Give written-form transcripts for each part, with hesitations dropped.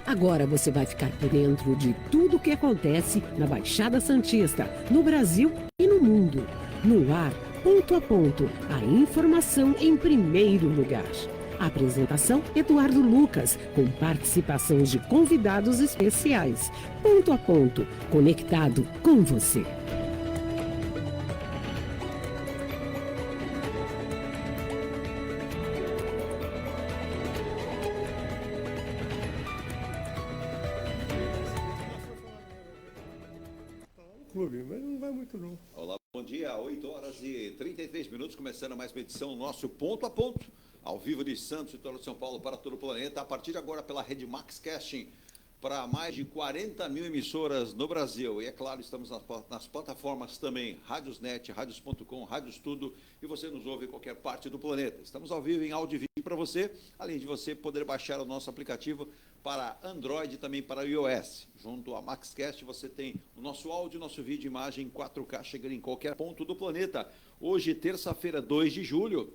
Agora você vai ficar por dentro de tudo o que acontece na Baixada Santista, no Brasil e no mundo. No ar, ponto a ponto, a informação em primeiro lugar. Apresentação: Eduardo Lucas, com participação de convidados especiais. Ponto a ponto, conectado com você. Mas não vai muito não. Olá, bom dia, 8 horas e 33 minutos, começando mais uma edição do nosso Ponto a Ponto, ao vivo de Santos e todo São Paulo para todo o planeta, a partir de agora pela rede Max Casting, para mais de 40 mil emissoras no Brasil. E é claro, estamos nas plataformas também, Radiosnet, Radios.com, Rádios Tudo, e você nos ouve em qualquer parte do planeta. Estamos ao vivo em áudio e vídeo para você, além de você poder baixar o nosso aplicativo para Android e também para iOS. Junto à MaxCast você tem o nosso áudio, nosso vídeo e imagem em 4K chegando em qualquer ponto do planeta. Hoje, terça-feira, 2 de julho,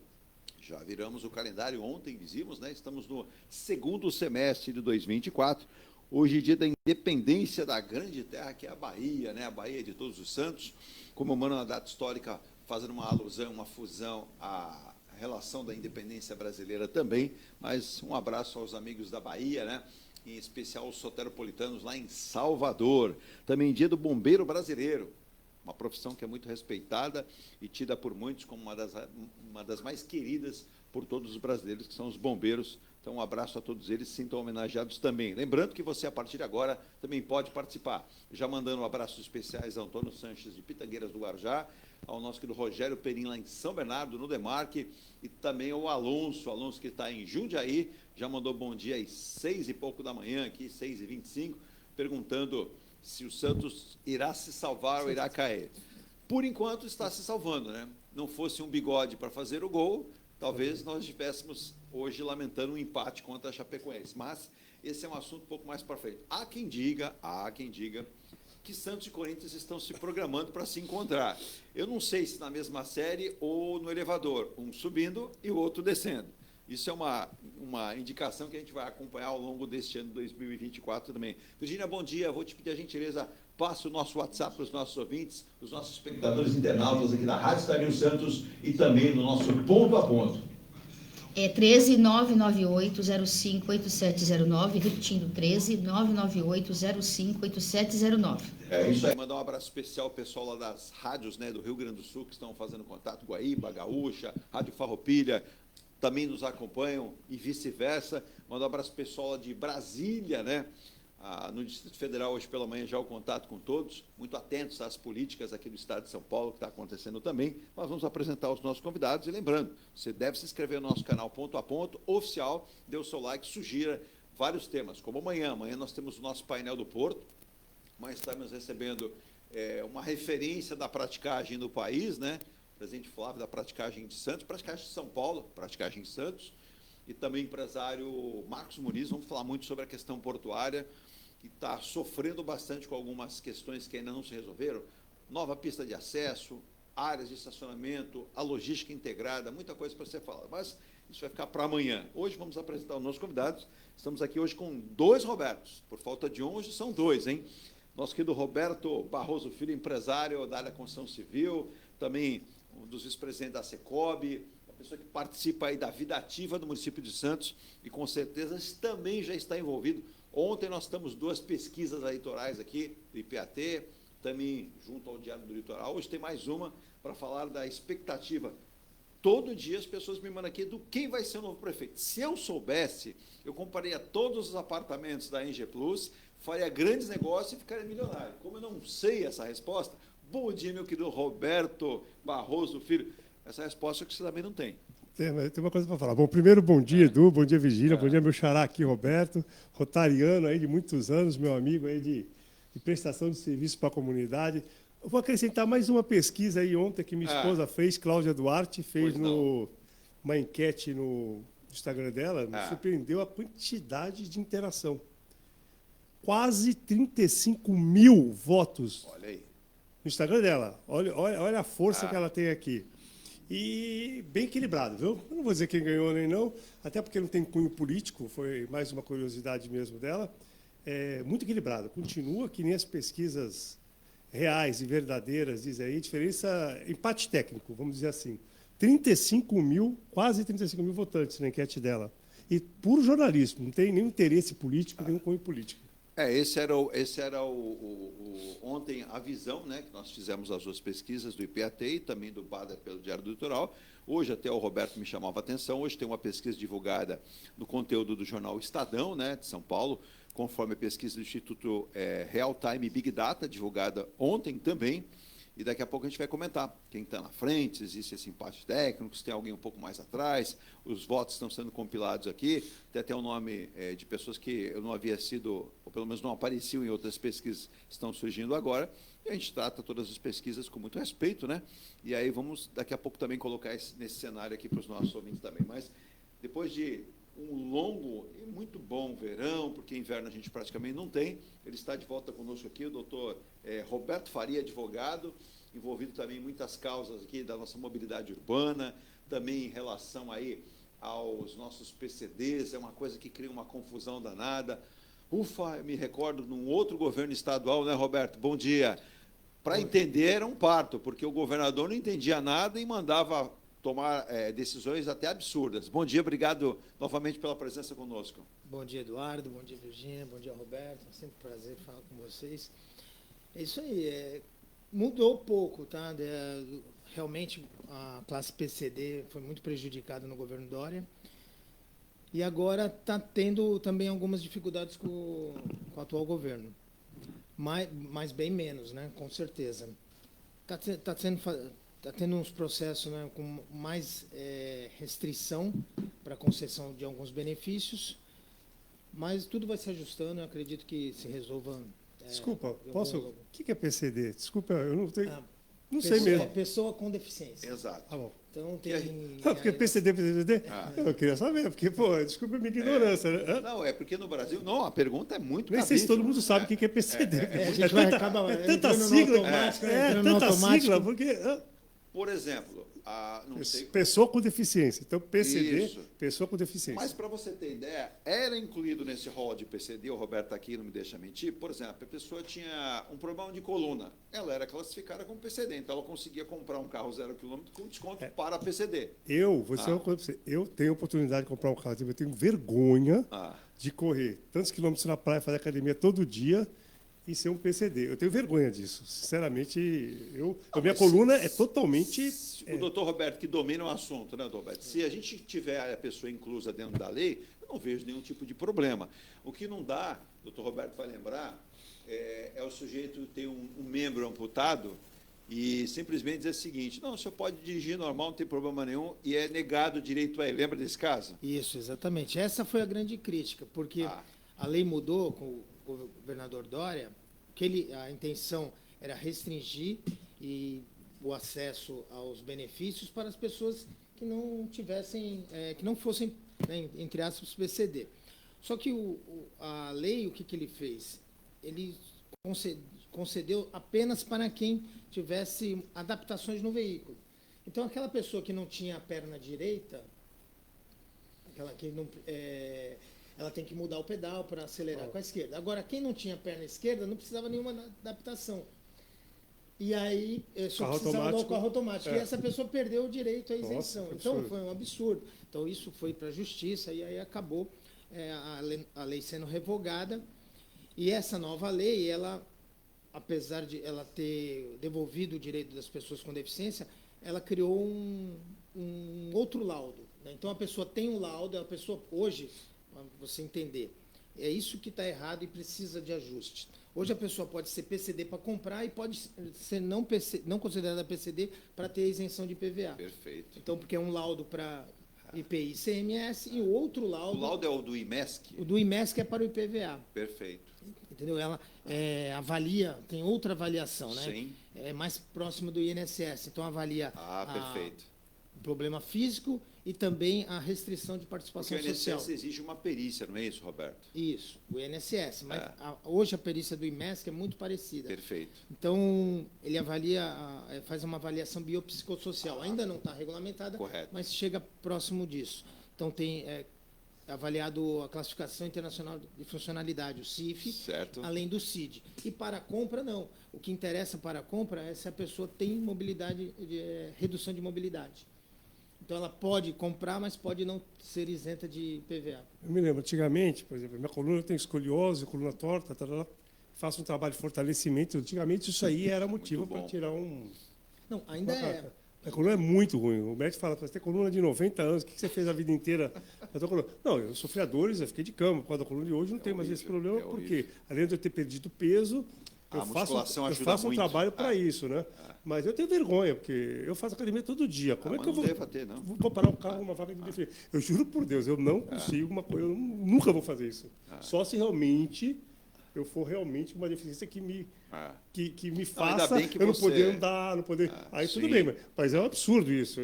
já viramos o calendário ontem, dizíamos, né? Estamos no segundo semestre de 2024. Hoje, dia da independência da grande terra, que é a Bahia, né? A Bahia de Todos os Santos, comemorando uma data histórica, fazendo uma alusão, uma fusão à relação da independência brasileira também, mas um abraço aos amigos da Bahia, né? Em especial os soteropolitanos lá em Salvador. Também dia do bombeiro brasileiro, uma profissão que é muito respeitada e tida por muitos como uma das mais queridas por todos os brasileiros, que são os bombeiros. Então, um abraço a todos eles, se sintam homenageados também. Lembrando que você, a partir de agora, também pode participar. Já mandando abraços especiais a Antônio Sanches, de Pitangueiras do Guarujá, ao nosso querido Rogério Perim, lá em São Bernardo, no Demarque, e também ao Alonso que está em Jundiaí, já mandou bom dia às 6 e pouco da manhã, aqui, 6h25, perguntando se o Santos irá se salvar ou irá cair. Por enquanto, está se salvando, né? Não fosse um bigode para fazer o gol, talvez nós estivéssemos hoje lamentando um empate contra a Chapecoense. Mas esse é um assunto um pouco mais para frente. Há quem diga que Santos e Corinthians estão se programando para se encontrar. Eu não sei se na mesma série ou no elevador, um subindo e o outro descendo. Isso é uma indicação que a gente vai acompanhar ao longo deste ano 2024 também. Virgínia, bom dia. Vou te pedir a gentileza, passe o nosso WhatsApp para os nossos ouvintes, os nossos espectadores internautas aqui da Rádio Estadio Santos e também no nosso Ponto a Ponto. É 13998058709, repetindo, 13998058709. É isso aí, mandar um abraço especial ao pessoal lá das rádios, né, do Rio Grande do Sul, que estão fazendo contato, Guaíba, Gaúcha, Rádio Farroupilha, também nos acompanham e vice-versa. Mandar um abraço pessoal lá de Brasília, né? No Distrito Federal, hoje pela manhã, já o contato com todos, muito atentos às políticas aqui do Estado de São Paulo, que está acontecendo também. Nós vamos apresentar os nossos convidados e lembrando, você deve se inscrever no nosso canal Ponto a Ponto, oficial, dê o seu like, sugira vários temas, como amanhã nós temos o nosso painel do Porto, mas estamos recebendo uma referência da praticagem no país, né? O presidente Flávio da praticagem de Santos, praticagem de São Paulo, praticagem de Santos, e também o empresário Marcos Muniz. Vamos falar muito sobre a questão portuária, que está sofrendo bastante com algumas questões que ainda não se resolveram. Nova pista de acesso, áreas de estacionamento, a logística integrada, muita coisa para ser falada, mas isso vai ficar para amanhã. Hoje vamos apresentar os nossos convidados. Estamos aqui hoje com 2 Robertos, por falta de um, hoje são 2, hein? Nosso querido Roberto Barroso Filho, empresário da área da construção civil, também um dos vice-presidentes da Secob, uma pessoa que participa aí da vida ativa do município de Santos e com certeza também já está envolvido. Ontem nós temos 2 pesquisas eleitorais aqui, do IPAT, também junto ao Diário do Litoral. Hoje tem mais uma para falar da expectativa. Todo dia as pessoas me mandam aqui do quem vai ser o novo prefeito. Se eu soubesse, eu compraria todos os apartamentos da NG Plus, faria grandes negócios e ficaria milionário. Como eu não sei essa resposta, bom dia, meu querido Roberto Barroso Filho. Essa resposta que você também não tem. Tem uma coisa para falar. Bom, primeiro, bom dia, Edu, bom dia, Virgínia, bom dia, meu xará aqui, Roberto, rotariano aí de muitos anos, meu amigo aí de prestação de serviço para a comunidade. Eu vou acrescentar mais uma pesquisa aí ontem que minha esposa fez, Cláudia Duarte, fez uma enquete no Instagram dela, me surpreendeu a quantidade de interação. Quase 35 mil votos. Olha aí. No Instagram dela. Olha a força que ela tem aqui. E bem equilibrado, viu? Eu não vou dizer quem ganhou nem não, até porque não tem cunho político, foi mais uma curiosidade mesmo dela. muito equilibrado. Continua que nem as pesquisas reais e verdadeiras dizem aí, diferença, empate técnico, vamos dizer assim. 35 mil, quase 35 mil votantes na enquete dela. E puro jornalismo, não tem nenhum interesse político, nenhum cunho político. Esse era ontem a visão, né, que nós fizemos as duas pesquisas do IPAT e também do Bader pelo Diário do Litoral. Hoje até o Roberto me chamava a atenção, hoje tem uma pesquisa divulgada no conteúdo do jornal Estadão, né, de São Paulo, conforme a pesquisa do Instituto Real Time Big Data, divulgada ontem também. E daqui a pouco a gente vai comentar quem está na frente, se existe esse empate técnico, se tem alguém um pouco mais atrás, os votos estão sendo compilados aqui, tem até o nome de pessoas que eu não havia sido, ou pelo menos não apareciam em outras pesquisas, estão surgindo agora, e a gente trata todas as pesquisas com muito respeito, né? E aí vamos daqui a pouco também colocar nesse cenário aqui para os nossos ouvintes também. Mas depois de um longo e muito bom verão, porque inverno a gente praticamente não tem. Ele está de volta conosco aqui, o doutor Roberto Faria, advogado, envolvido também em muitas causas aqui da nossa mobilidade urbana, também em relação aí aos nossos PCDs, é uma coisa que cria uma confusão danada. Ufa, eu me recordo num outro governo estadual, né, Roberto? Bom dia. Para entender era um parto, porque o governador não entendia nada e mandava tomar decisões até absurdas. Bom dia, obrigado novamente pela presença conosco. Bom dia, Eduardo, bom dia, Virgínia, bom dia, Roberto, é sempre um prazer falar com vocês. É isso aí, mudou pouco, tá? Realmente a classe PCD foi muito prejudicada no governo Dória e agora está tendo também algumas dificuldades com o atual governo, mas bem menos, né? Com certeza. Está tendo uns processos, né, com mais restrição para concessão de alguns benefícios, mas tudo vai se ajustando, eu acredito que se resolva. Desculpa, posso? O que é PCD? Desculpa, eu não tenho. Não Pessoa, sei mesmo. Pessoa com deficiência. Exato. Ah, bom. Então tem. Porque PCD. Eu queria saber, porque, pô, desculpa a minha ignorância. Né? Não, é porque no Brasil. Não, a pergunta é muito. Nem sei se todo mundo sabe o que é PCD. A gente vai acabar tanta sigla. Tanta sigla, porque. Por exemplo, não sei. Pessoa com deficiência. Então, PCD, Isso. pessoa com deficiência. Mas, para você ter ideia, era incluído nesse rol de PCD, o Roberto aqui não me deixa mentir, por exemplo, a pessoa tinha um problema de coluna, ela era classificada como PCD, então ela conseguia comprar um carro 0 km com desconto para PCD. Vou dizer uma coisa para você, eu tenho a oportunidade de comprar um carro, eu tenho vergonha de correr tantos quilômetros na praia, fazer academia todo dia, e ser um PCD. Eu tenho vergonha disso. Sinceramente, a minha coluna é totalmente... O doutor Roberto, que domina o assunto, né, doutor Roberto? Se a gente tiver a pessoa inclusa dentro da lei, eu não vejo nenhum tipo de problema. O que não dá, o doutor Roberto vai lembrar, é o sujeito ter um membro amputado e simplesmente dizer o seguinte, não, o senhor pode dirigir normal, não tem problema nenhum, e é negado o direito a ele. Lembra desse caso? Isso, exatamente. Essa foi a grande crítica, porque a lei mudou com o governador Dória, a intenção era restringir o acesso aos benefícios para as pessoas que não tivessem, que não fossem, né, entre aspas, PCD. Só que a lei, o que ele fez? Ele concedeu apenas para quem tivesse adaptações no veículo. Então, aquela pessoa que não tinha a perna direita, aquela que não... ela tem que mudar o pedal para acelerar com a esquerda. Agora, quem não tinha perna esquerda não precisava nenhuma adaptação. E aí, só precisava do carro automático. E essa pessoa perdeu o direito à isenção. Nossa, então, foi um absurdo. Então, isso foi para a justiça e aí acabou a lei sendo revogada. E essa nova lei, ela, apesar de ela ter devolvido o direito das pessoas com deficiência, ela criou um outro laudo. Né? Então, a pessoa tem um laudo, a pessoa hoje... para você entender. É isso que está errado e precisa de ajuste. Hoje a pessoa pode ser PCD para comprar e pode ser não considerada PCD para ter isenção de PVA. Perfeito. Então, porque é um laudo para IPI e CMS e o outro laudo... O laudo é o do IMESC? O do IMESC é para o IPVA. Perfeito. Entendeu? Ela avalia, tem outra avaliação, né? Sim. É mais próximo do INSS. Então, avalia perfeito. o problema físico e também a restrição de participação Porque o INSS social. exige uma perícia, não é isso, Roberto? Isso, o INSS. Mas hoje a perícia do IMESC é muito parecida. Perfeito. Então, ele avalia, faz uma avaliação biopsicossocial. Ainda não está regulamentada, Correto. mas chega próximo disso. Então, tem avaliado a classificação internacional de funcionalidade, o CIF, Certo. além do CID. E para a compra, não. O que interessa para a compra é se a pessoa tem mobilidade, redução de mobilidade. Então, ela pode comprar, mas pode não ser isenta de PVA. Eu me lembro, antigamente, por exemplo, minha coluna tem escoliose, coluna torta, faço um trabalho de fortalecimento. Antigamente, isso aí era motivo Muito bom. para tirar um... Não, ainda é. A coluna é muito ruim. O médico fala, você tem coluna de 90 anos, o que você fez a vida inteira? Não, eu sofri a dores, eu fiquei de cama por causa da coluna de hoje, não tenho mais esse problema, porque, além de eu ter perdido peso, eu faço um trabalho para isso, né? Mas eu tenho vergonha, porque eu faço academia todo dia. Como é que eu vou comparar um carro com uma vaga de defesa? Eu juro por Deus, eu não consigo uma coisa, eu nunca vou fazer isso. Só se realmente eu for realmente uma deficiência que me faça eu não poder andar, não poder... Aí sim. tudo bem, mas é um absurdo isso.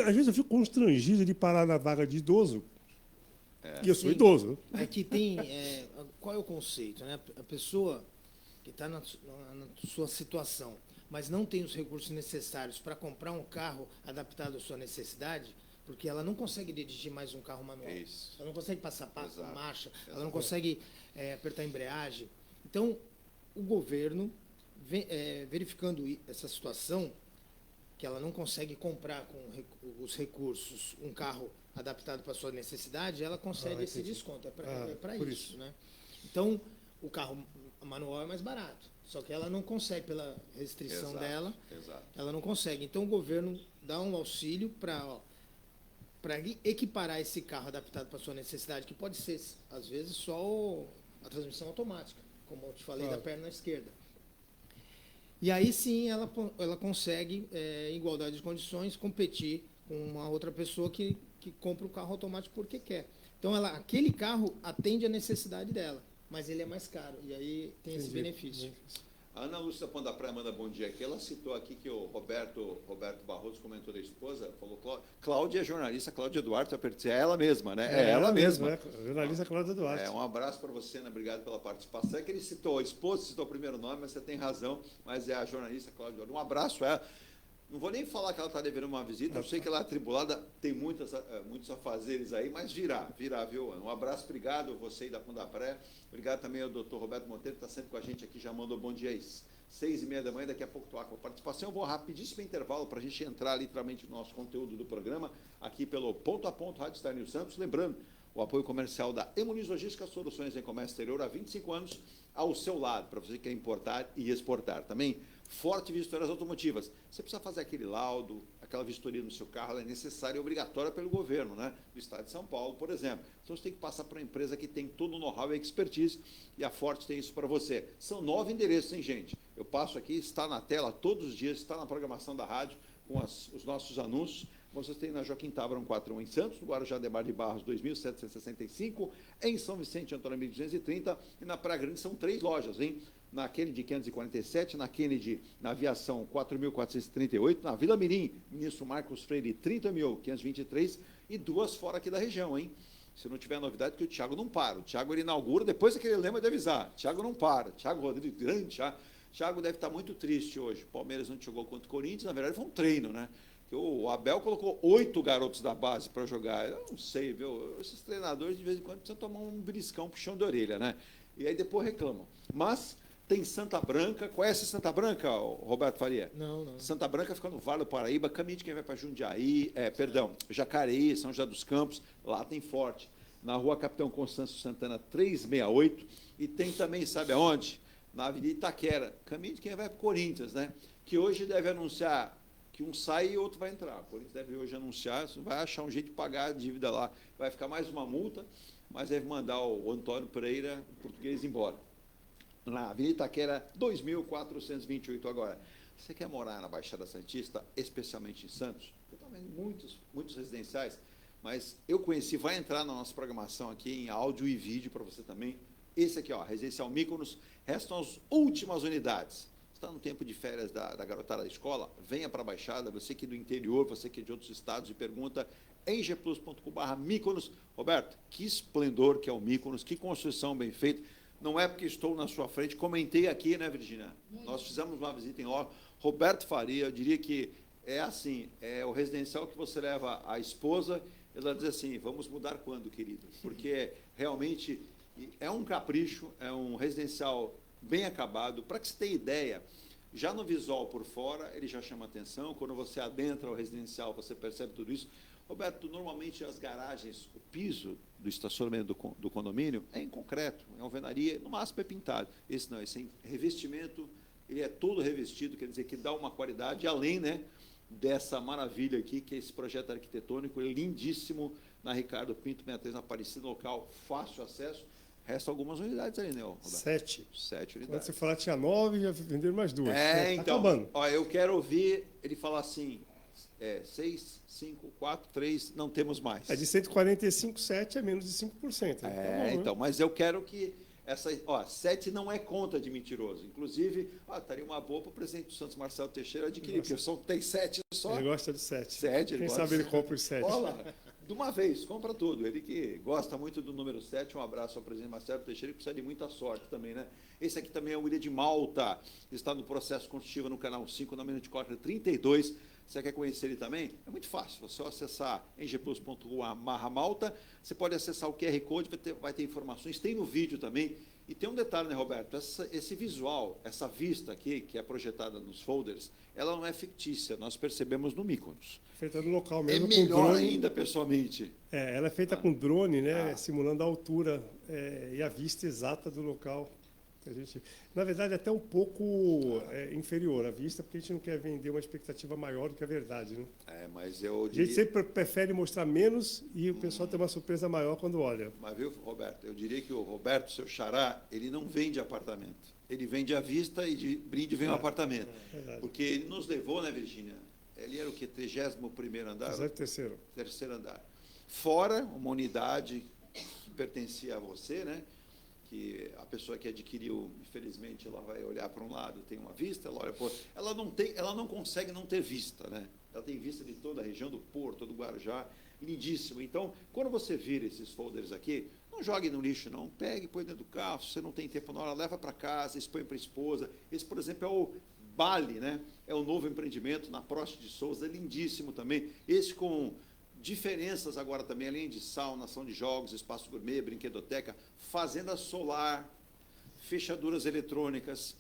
Às vezes eu fico constrangido de parar na vaga de idoso, e eu sou idoso. É que tem... qual é o conceito? Né? A pessoa que está na sua situação, mas não tem os recursos necessários para comprar um carro adaptado à sua necessidade, porque ela não consegue dirigir mais um carro manual. Isso. Ela não consegue passar marcha, ela não Exato. consegue apertar a embreagem. Então, o governo, verificando essa situação, que ela não consegue comprar com os recursos um carro adaptado para a sua necessidade, ela concede esse desconto. É para isso. Né? Então, o carro manual é mais barato. Só que ela não consegue, pela restrição dela, ela não consegue. Então, o governo dá um auxílio para equiparar esse carro adaptado para a sua necessidade, que pode ser, às vezes, só a transmissão automática, como eu te falei, da perna esquerda. E aí sim ela consegue, em igualdade de condições, competir com uma outra pessoa que compra o carro automático porque quer. Então, aquele carro atende a necessidade dela, mas ele é mais caro, e aí tem esse benefício. A Ana Lúcia Pandapré manda bom dia aqui. Ela citou aqui que o Roberto Barroso comentou da esposa, falou Cláudia é jornalista, Cláudia Duarte, é ela mesma, né? É ela mesma. Né? Jornalista Cláudia Duarte. Um abraço para você, Ana, obrigado pela participação. É que ele citou a esposa, citou o primeiro nome, mas você tem razão, mas é a jornalista Cláudia Duarte. Um abraço a ela. Não vou nem falar que ela está devendo uma visita, eu sei que ela é atribulada, tem muitos afazeres aí, mas virá, viu, Ana? Um abraço, obrigado, você e da Pandapré. Obrigado também ao doutor Roberto Monteiro, que está sempre com a gente aqui, já mandou bom dia aí. 6h30 da manhã, daqui a pouco estou com a participação. Eu vou rapidíssimo intervalo para a gente entrar literalmente no nosso conteúdo do programa, aqui pelo Ponto a Ponto, Rádio Star News Santos. Lembrando, o apoio comercial da Emuniz Logística, soluções em comércio exterior há 25 anos, ao seu lado, para você que quer importar e exportar. Também, Forte Vistorias Automotivas. Você precisa fazer aquele laudo, aquela vistoria no seu carro, ela é necessária e obrigatória pelo governo, né? Do Estado de São Paulo, por exemplo. Então, você tem que passar para uma empresa que tem todo o know-how e expertise, e a Forte tem isso para você. São 9 endereços, hein, gente? Eu passo aqui, está na tela todos os dias, está na programação da rádio, com os nossos anúncios. Vocês têm na Joaquim Távora 141 em Santos, no Guarujá Debar de Barros 2765, em São Vicente Antônio 1230, e na Praia Grande são 3 lojas, hein? Na Kennedy 547, na Kennedy, na Aviação 4.438, na Vila Mirim, Ministro Marcos Freire 30.523 e 2 fora aqui da região, hein? Se não tiver novidade, porque o Thiago não para. O Thiago ele inaugura, depois aquele lema de avisar. Thiago não para. Thiago Rodrigues, grande, Thiago deve estar muito triste hoje. O Palmeiras não jogou contra o Corinthians, na verdade foi um treino, né? O Abel colocou 8 garotos da base para jogar. Eu não sei, viu? Esses treinadores, de vez em quando, precisam tomar um beliscão, puxão de orelha, né? E aí depois reclamam. Mas tem Santa Branca. Conhece Santa Branca, Roberto Faria? Não. Santa Branca fica no Vale do Paraíba, caminho de quem vai para Jundiaí, Jacareí, São José dos Campos, lá tem Forte. Na Rua Capitão Constâncio Santana 368. E tem também, sabe aonde? Na Avenida Itaquera, caminho de quem vai para o Corinthians, né? Que hoje deve anunciar que um sai e outro vai entrar. O Corinthians deve hoje anunciar, vai achar um jeito de pagar a dívida lá. Vai ficar mais uma multa, mas deve mandar o Antônio Pereira, o português, embora. Na Avenida Itaquera, 2.428 agora. Você quer morar na Baixada Santista, especialmente em Santos? Eu também muitos residenciais, mas eu conheci, vai entrar na nossa programação aqui em áudio e vídeo para você também. Esse aqui, Residencial Mykonos, restam as últimas unidades. Está no tempo de férias da garotada da escola, venha para a Baixada, você que é do interior, você que é de outros estados, e pergunta em gplus.com/Mykonos. Roberto, que esplendor que é o Mykonos, que construção bem feita. Não é porque estou na sua frente, comentei aqui, né, Virginia? Nós fizemos uma visita em loja. Roberto Faria, eu diria que é assim, é o residencial que você leva a esposa, ela diz assim, vamos mudar quando, querido? Porque realmente é um capricho, é um residencial bem acabado. Para que você tenha ideia, já no visual por fora, ele já chama atenção. Quando você adentra o residencial, você percebe tudo isso. Roberto, normalmente as garagens, o piso do estacionamento do condomínio é em concreto, é alvenaria, no máximo é pintado. Esse não, esse é revestimento, ele é todo revestido, quer dizer que dá uma qualidade, além, né, dessa maravilha aqui, que é esse projeto arquitetônico, lindíssimo, na Ricardo Pinto 63, na Aparecida, local, fácil acesso. Restam algumas unidades ali, né, Roberto? 7 Quando unidades. você falar tinha 9, já venderam mais 2. É, Tá então, acabando. ó, eu quero ouvir ele falar assim, 6, 5, 4, 3, não temos mais. É de 145, 7 é menos de 5%. Tá bom, né? Então, mas eu quero que essa, 7 não é conta de mentiroso. Inclusive, estaria uma boa para o presidente do Santos, Marcelo Teixeira, adquirir, porque tem 7 só. Ele gosta de 7. 7, ele Quem gosta. sabe ele compra os 7. Olha lá, de uma vez, compra tudo. Ele que gosta muito do número 7, um abraço ao presidente Marcelo Teixeira, que precisa de muita sorte também, né? Esse aqui também é o Ilha de Malta, está no processo construtivo no canal 5, na Minuto de Código 32. Você quer conhecer ele também? É muito fácil, você acessar ngplus.com/malta, você pode acessar o QR Code, vai ter informações, tem no vídeo também. E tem um detalhe, né, Roberto? Esse visual, essa vista aqui, que é projetada nos folders, ela não é fictícia, nós percebemos no Mykonos. Feita no local mesmo, É com melhor drone. ainda, pessoalmente. Ela é feita com drone, né, simulando a altura e a vista exata do local. A gente, na verdade, até um pouco inferior à vista, porque a gente não quer vender uma expectativa maior do que a verdade. Né? Mas eu A gente sempre prefere mostrar menos e o pessoal tem uma surpresa maior quando olha. Mas viu, Roberto, eu diria que o Roberto, seu xará, ele não vende apartamento. Ele vende à vista e de brinde vem um apartamento. Porque ele nos levou, né, Virgínia? Ele era o quê? 31º andar? 13º andar. Fora uma unidade que pertencia a você, né? Que a pessoa que adquiriu, infelizmente, ela vai olhar para um lado, tem uma vista, ela olha para o outro. Ela não consegue não ter vista, né? Ela tem vista de toda a região do Porto, do Guarujá, lindíssimo. Então, quando você vira esses folders aqui, não jogue no lixo, não. Pegue, põe dentro do carro, se você não tem tempo na hora, leva para casa, expõe para a esposa. Esse, por exemplo, é o Bali, né? É o novo empreendimento na Prost de Souza, é lindíssimo também. Esse com diferenças agora também, além de sauna, ação de jogos, espaço gourmet, brinquedoteca, fazenda solar, fechaduras eletrônicas,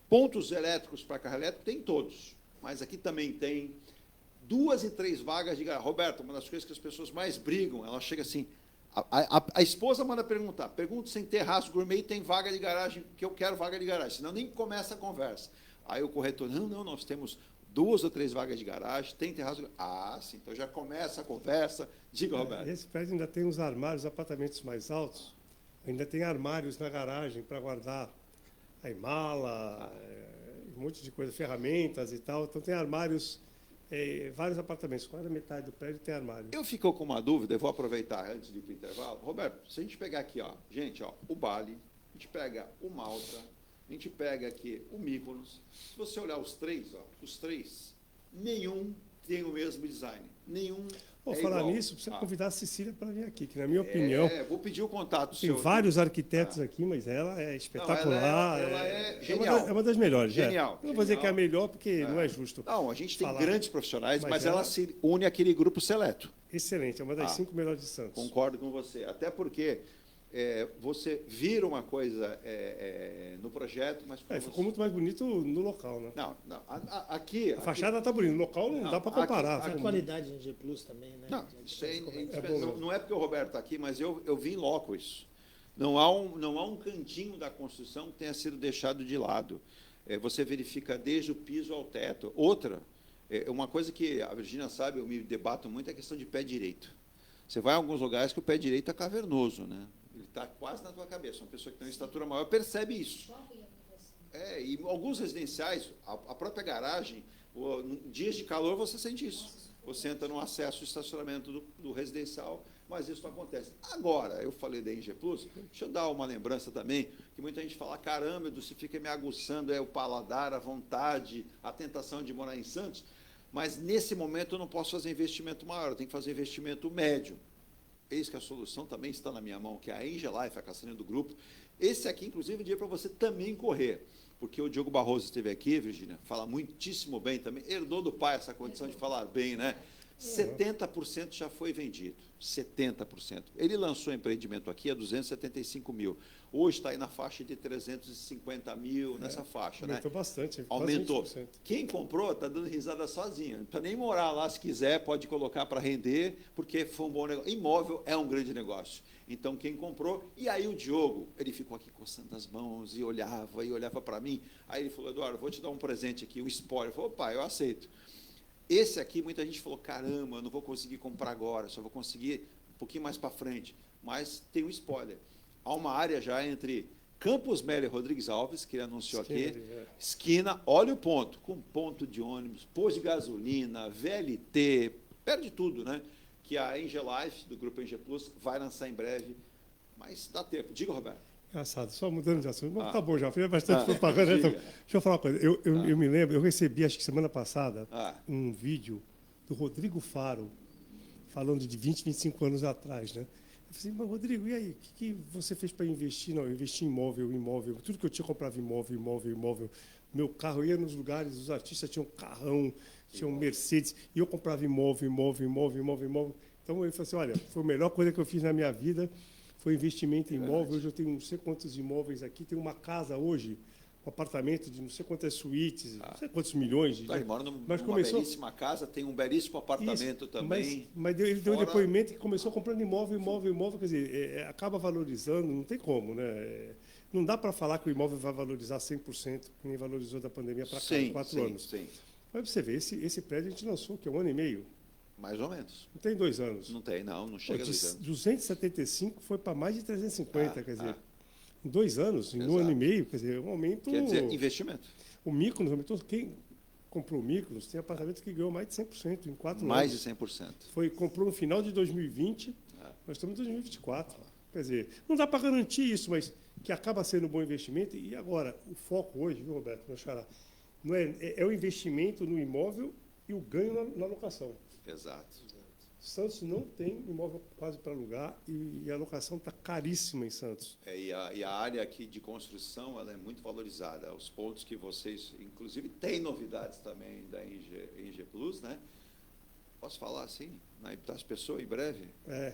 pontos elétricos para carro elétrico, tem todos. Mas aqui também tem 2 e 3 vagas de garagem. Roberto, uma das coisas que as pessoas mais brigam, ela chega assim, a esposa manda pergunta se tem terraço gourmet e tem vaga de garagem, que eu quero vaga de garagem, senão nem começa a conversa. Aí o corretor, não, nós temos 2 ou 3 vagas de garagem, tem terraço. Sim, então já começa a conversa. Diga, Roberto. Esse prédio ainda tem uns armários, apartamentos mais altos, ainda tem armários na garagem para guardar aí mala, um monte de coisa, ferramentas e tal. Então tem armários, vários apartamentos, quase a metade do prédio tem armário. Eu fico com uma dúvida, eu vou aproveitar antes de ir para o intervalo. Roberto, se a gente pegar aqui, gente, o Bali, a gente pega o Malta, a gente pega aqui o Mykonos. Se você olhar os três, nenhum tem o mesmo design. Nenhum. Vou falar igual. nisso, precisa convidar a Cecília para vir aqui, que na minha opinião. Vou pedir o contato Tem seu. vários arquitetos aqui, mas ela é espetacular. Ela é genial. É uma das melhores. Genial. Eu não vou dizer que é a melhor, porque não é justo. Não, a gente tem falar. grandes profissionais, mas ela ela se une àquele grupo seleto. Excelente, é uma das 5 melhores de Santos. Concordo com você. Até porque você vira uma coisa no projeto, mas... Ficou muito mais bonito no local, né? Não. Aqui... A fachada está bonita, no local não dá para comparar. A qualidade em G Plus também, né? Não, isso bom. não é porque o Roberto está aqui, mas eu vi em loco isso. Não há um cantinho da construção que tenha sido deixado de lado. Você verifica desde o piso ao teto. Outra, uma coisa que a Virgínia sabe, eu me debato muito, é a questão de pé direito. Você vai em alguns lugares que o pé direito é cavernoso, né? Ele está quase na tua cabeça. Uma pessoa que tem uma estatura maior percebe isso. E alguns residenciais, a própria garagem, dias de calor você sente isso. Você entra no acesso ao estacionamento do residencial, mas isso não acontece. Agora, eu falei da NG Plus, deixa eu dar uma lembrança também, que muita gente fala, caramba, você fica me aguçando o paladar, a vontade, a tentação de morar em Santos, mas nesse momento eu não posso fazer investimento maior, eu tenho que fazer investimento médio. Eis que a solução também está na minha mão, que é a Engie Life, a caçarinha do grupo. Esse aqui, inclusive, eu diria para você também correr, porque o Diogo Barroso esteve aqui, Virgínia, fala muitíssimo bem também, herdou do pai essa condição de falar bem, né? 70% já foi vendido. 70%. Ele lançou o empreendimento aqui a 275 mil. Hoje está aí na faixa de 350 mil, nessa faixa. Aumentou, né? Bastante. Aumentou. 20%. Quem comprou está dando risada sozinho. Não precisa nem morar lá, se quiser, pode colocar para render, porque foi um bom negócio. Imóvel é um grande negócio. Então, quem comprou... E aí o Diogo, ele ficou aqui coçando as mãos e olhava para mim. Aí ele falou, Eduardo, vou te dar um presente aqui, um spoiler. Eu falei, opa, eu aceito. Esse aqui, muita gente falou, caramba, eu não vou conseguir comprar agora, só vou conseguir um pouquinho mais para frente. Mas tem um spoiler. Há uma área já entre Campos Melo e Rodrigues Alves, que ele anunciou aqui, esquina, olha o ponto, com ponto de ônibus, posto de gasolina, VLT, perde tudo, né? Que a Engie Life, do grupo Engie Plus, vai lançar em breve, mas dá tempo. Diga, Roberto. Engraçado, só mudando de assunto. Tá bom, já fiz bastante propaganda. Então, deixa eu falar uma coisa. Eu me lembro, eu recebi, acho que semana passada, um vídeo do Rodrigo Faro, falando de 20, 25 anos atrás, né? Eu falei assim, mas Rodrigo, e aí? O que você fez para investir? Não, eu investi em imóvel. Tudo que eu tinha, eu comprava imóvel. Meu carro, eu ia nos lugares, os artistas tinham carrão, tinham Mercedes, e eu comprava imóvel. Então, eu falei assim, olha, foi a melhor coisa que eu fiz na minha vida, foi investimento em imóvel. Hoje eu tenho não sei quantos imóveis aqui, tenho uma casa hoje, um apartamento de não sei quantas suítes, não sei quantos milhões. Ele mora numa belíssima casa, tem um belíssimo apartamento isso, também. Mas ele deu um depoimento que começou comprando imóvel, quer dizer, acaba valorizando, não tem como, né? Não dá para falar que o imóvel vai valorizar 100%, que nem valorizou da pandemia para cá, em 4 anos. Sim. Mas você vê, esse prédio a gente lançou, que é 1 ano e meio. Mais ou menos. Não tem 2 anos. Não tem, não chega a 2 anos. 275 foi para mais de 350, quer dizer, em 2 anos, em 1 ano e meio, quer dizer, um aumento... Quer dizer, investimento. O Mykonos aumentou, quem comprou o Mykonos tem apartamento que ganhou mais de 100% em 4 anos. Mais de 100%. Comprou no final de 2020, nós estamos em 2024. Quer dizer, não dá para garantir isso, mas que acaba sendo um bom investimento. E agora, o foco hoje, viu, Roberto, meu xará, não é o investimento no imóvel e o ganho na locação. Exato. Santos não tem imóvel quase para alugar e a locação está caríssima em Santos. E a área aqui de construção ela é muito valorizada. Os pontos que vocês, inclusive, tem novidades também da Engie Plus, né? Posso falar assim? Das pessoas em breve?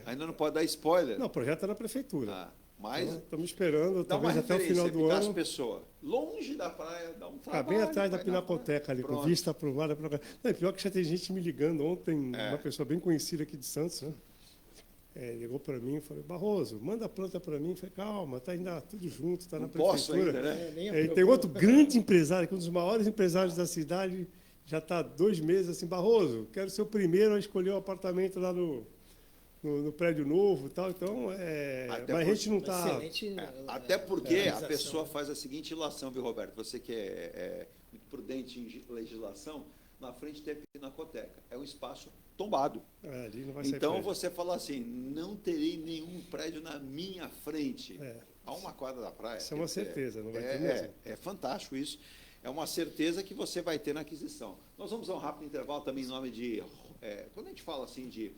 Ainda não pode dar spoiler. Não, o projeto está na prefeitura. Mas estamos esperando, dá talvez até o final do ano. As pessoas longe da praia, dá um trabalho. Está bem atrás da Pinacoteca, ali, com vista para o mar. Não, pior que já tem gente me ligando ontem, uma pessoa bem conhecida aqui de Santos, né? Ligou para mim e falou, Barroso, manda a planta para mim. Eu falei, calma, está ainda tudo junto, está na prefeitura. Posso ainda, né? Tem outro grande empresário, um dos maiores empresários da cidade, já está há 2 meses assim, Barroso, quero ser o primeiro a escolher um apartamento lá no prédio novo e tal, então, mas a gente não está... Até porque a pessoa faz a seguinte ilação, viu, Roberto? Você que é muito prudente em legislação, na frente tem a Pinacoteca. É um espaço tombado. Ali não vai sair então, prédio. você fala assim, não terei nenhum prédio na minha frente. A 1 quadra da praia. Isso é uma certeza, não vai ter mesmo. É fantástico isso. É uma certeza que você vai ter na aquisição. Nós vamos a um rápido intervalo também em nome de... quando a gente fala assim de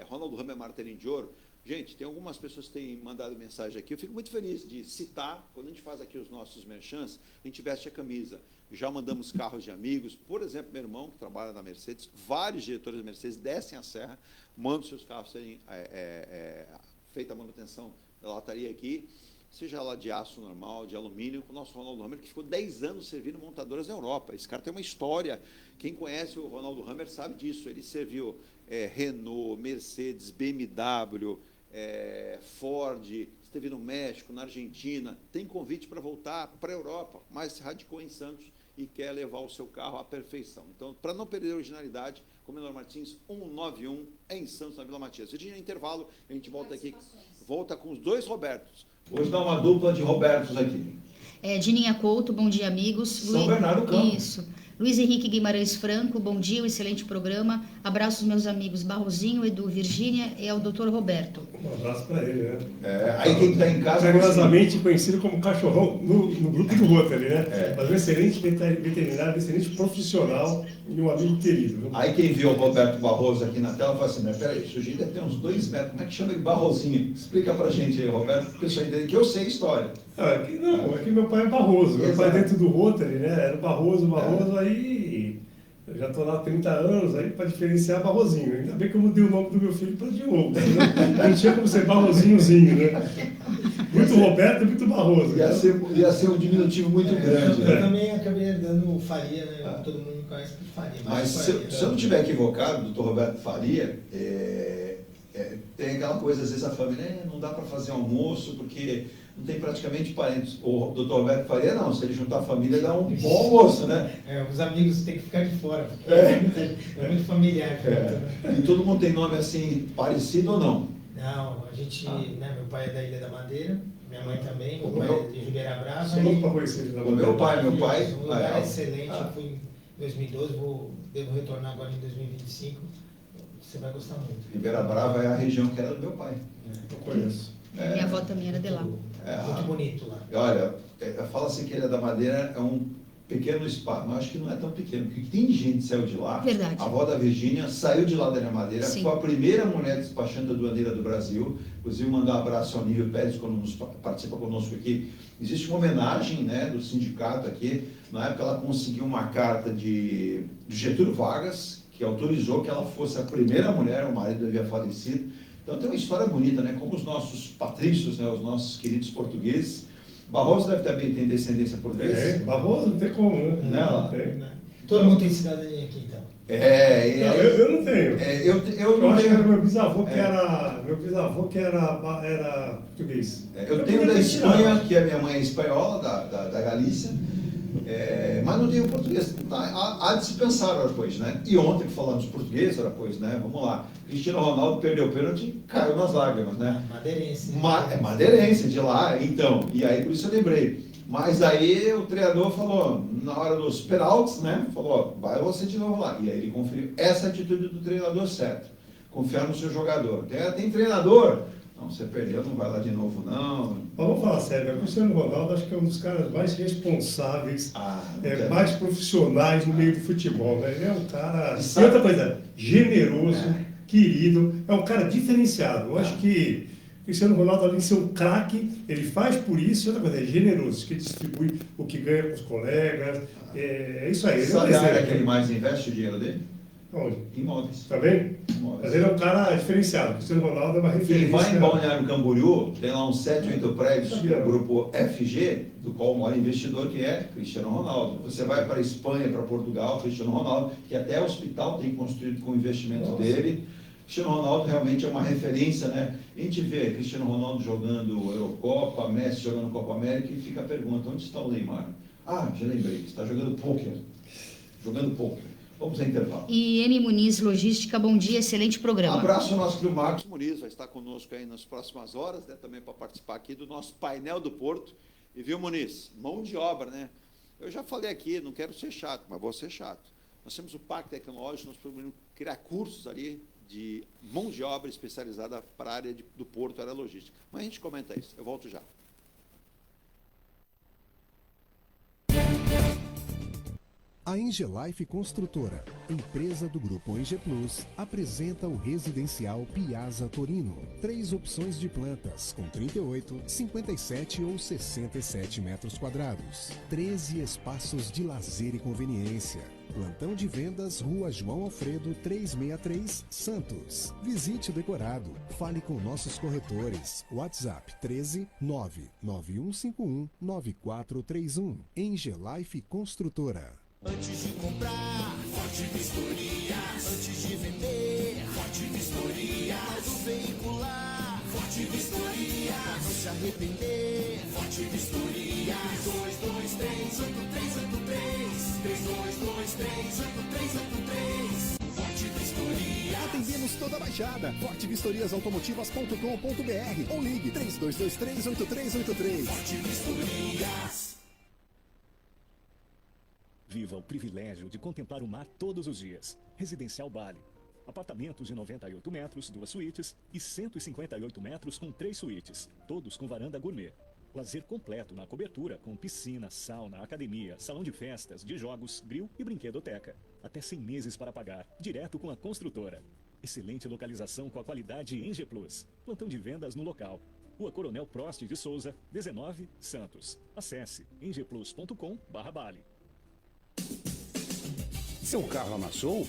Ronaldo Hammer Martelinho de Ouro, gente, tem algumas pessoas que têm mandado mensagem aqui. Eu fico muito feliz de citar, quando a gente faz aqui os nossos merchants, a gente veste a camisa. Já mandamos carros de amigos, por exemplo, meu irmão, que trabalha na Mercedes, vários diretores da Mercedes descem a serra, mandam seus carros serem feita a manutenção da lataria aqui, seja lá de aço normal, de alumínio, com o nosso Ronaldo Hammer, que ficou 10 anos servindo montadoras na Europa. Esse cara tem uma história. Quem conhece o Ronaldo Hammer sabe disso. Ele serviu Renault, Mercedes, BMW, Ford, esteve no México, na Argentina. Tem convite para voltar para a Europa, mas se radicou em Santos e quer levar o seu carro à perfeição. Então, para não perder a originalidade, Menor Martins 191 em Santos, na Vila Matias. Virginia, intervalo, a gente volta aqui, volta com os 2 Robertos. Hoje dá uma dupla de Robertos aqui. Dininha Couto, bom dia, amigos. São Bernardo Campos. Isso. Luiz Henrique Guimarães Franco, bom dia, um excelente programa. Abraços meus amigos Barrozinho, Edu, Virgínia e ao Dr. Roberto. Um abraço para ele, né? Aí quem está em casa... Carinhosamente conhecido como cachorrão no grupo do Rotary, né? Mas um excelente veterinário, um excelente profissional e um amigo querido. Viu? Aí quem viu o Roberto Barroso aqui na tela fala assim, mas peraí, o sujeito deve ter uns 2 metros, como é que chama ele Barrozinho? Explica pra gente aí, Roberto, porque o pessoal entende que eu sei a história. É que meu pai é Barroso. Meu pai dentro do Rotary, né? Era Barroso, aí Eu já estou lá há 30 anos, aí para diferenciar Barrozinho. Ainda bem que eu mudei o nome do meu filho para Diogo. Não tinha como ser Barrozinhozinho, né? Muito Roberto e muito Barroso. Ia ser um diminutivo muito grande. Eu também acabei dando Faria, né? Todo mundo me conhece por Faria. Mas se eu não estiver equivocado, doutor Roberto Faria, tem aquela coisa, às vezes a família, não dá para fazer almoço, porque não tem praticamente parentes. O doutor Roberto Faria, não, se ele juntar a família, dá um bom almoço, né? Os amigos têm que ficar de fora, porque é muito familiar. E todo mundo tem nome assim, parecido ou não? Não, a gente, né, meu pai é da Ilha da Madeira, minha mãe também, meu Como pai é de Ribeira Brava. Sou louco para conhecer ele. Meu pai. Um lugar excelente, eu fui em 2012, devo retornar agora em 2025. Você vai gostar muito. Ribeira Brava é a região que era do meu pai. Eu conheço. Minha avó também era de lá. Muito bonito lá. Olha, fala-se que Ilha da Madeira é um pequeno espaço, mas acho que não é tão pequeno, porque tem gente que saiu de lá. Verdade. A avó da Virgínia saiu de lá da Ilha Madeira, Sim. foi a primeira mulher despachante aduaneira do Brasil. Inclusive, mandar um abraço ao Nível Pérez, quando participa conosco aqui. Existe uma homenagem, né, do sindicato aqui. Na época, ela conseguiu uma carta de Getúlio Vargas, que autorizou que ela fosse a primeira mulher, o marido havia falecido. Então tem uma história bonita, né? Como os nossos patrícios, né? Os nossos queridos portugueses. Barroso deve também ter descendência portuguesa. Barroso não tem como, né? Não tem. Todo mundo tem cidadania aqui, então. Não, eu não tenho. Eu não acho que tenho. era meu bisavô que era português. Eu tenho da Espanha, que a minha mãe é espanhola, da Galícia. Mas não tenho português. Há de se pensar, ora pois, né? E ontem que falamos português, ora pois, né? Vamos lá. Cristiano Ronaldo perdeu o pênalti e caiu nas lágrimas, né? Madeirense. É madeirense de lá, então. E aí por isso eu lembrei. Mas aí o treinador falou, na hora dos penaltis, né? Falou, vai você de novo lá. E aí ele conferiu essa atitude do treinador certo. Confiar no seu jogador. Tem treinador. Não, você perdeu, não vai lá de novo, não. Mas vamos falar sério, o Cristiano Ronaldo acho que é um dos caras mais responsáveis, mais profissionais no meio do futebol, né? Ele é um cara, e outra coisa, generoso, querido, é um cara diferenciado. Eu acho que o Cristiano Ronaldo, além de ser um craque, ele faz por isso, e outra coisa, é generoso, que distribui o que ganha com os colegas, é isso aí. Sabe a área que ele mais investe o dinheiro dele? Onde? Imóveis. Tá bem? Mas ele é um cara diferenciado. O Cristiano Ronaldo é uma referência. Quem vai em Balneário Camboriú, tem lá uns 7, 8 prédios, que é o grupo FG, do qual o maior investidor que é Cristiano Ronaldo. Você vai para a Espanha, para Portugal, Cristiano Ronaldo, que até hospital tem construído com o investimento dele. Cristiano Ronaldo realmente é uma referência, né? A gente vê Cristiano Ronaldo jogando Eurocopa, Messi jogando Copa América e fica a pergunta, onde está o Neymar? Ah, já lembrei, está jogando pôquer. Jogando pôquer. Vamos ao intervalo. E M. Muniz Logística, bom dia, excelente programa. Abraço ao nosso querido Marcos Muniz vai estar conosco aí nas próximas horas, né, também para participar aqui do nosso painel do Porto. E viu, Muniz, mão de obra, né? Eu já falei aqui, não quero ser chato, mas vou ser chato. Nós temos o Parque Tecnológico, nós podemos criar cursos ali de mão de obra especializada para a área do Porto, área logística. Mas a gente comenta isso, eu volto já. A Engelife Construtora, empresa do Grupo Enge Plus, apresenta o residencial Piazza Torino. 3 opções de plantas, com 38, 57 ou 67 metros quadrados. 13 espaços de lazer e conveniência. Plantão de vendas, Rua João Alfredo, 363, Santos. Visite o decorado. Fale com nossos corretores. WhatsApp 13 99151 9431. Engelife Construtora. Antes de comprar, Forte Vistoria. Antes de vender, Forte Vistoria. Do veicular, Forte Vistoria. Pra não se arrepender, Forte Vistoria. 3223 8383 3223 8383. Forte Vistoria. Atendemos toda a Baixada. fortevistoriasautomotivas.com.br ou ligue 3223-8383. Forte Vistorias. Viva o privilégio de contemplar o mar todos os dias. Residencial Bali. Apartamentos de 98 metros, 2 suítes e 158 metros com 3 suítes, todos com varanda gourmet. Lazer completo na cobertura com piscina, sauna, academia, salão de festas, de jogos, grill e brinquedoteca. Até 100 meses para pagar, direto com a construtora. Excelente localização com a qualidade Enge Plus. Plantão de vendas no local. Rua Coronel Prost de Souza, 19, Santos. Acesse engeplus.com/Bali. Seu carro amassou?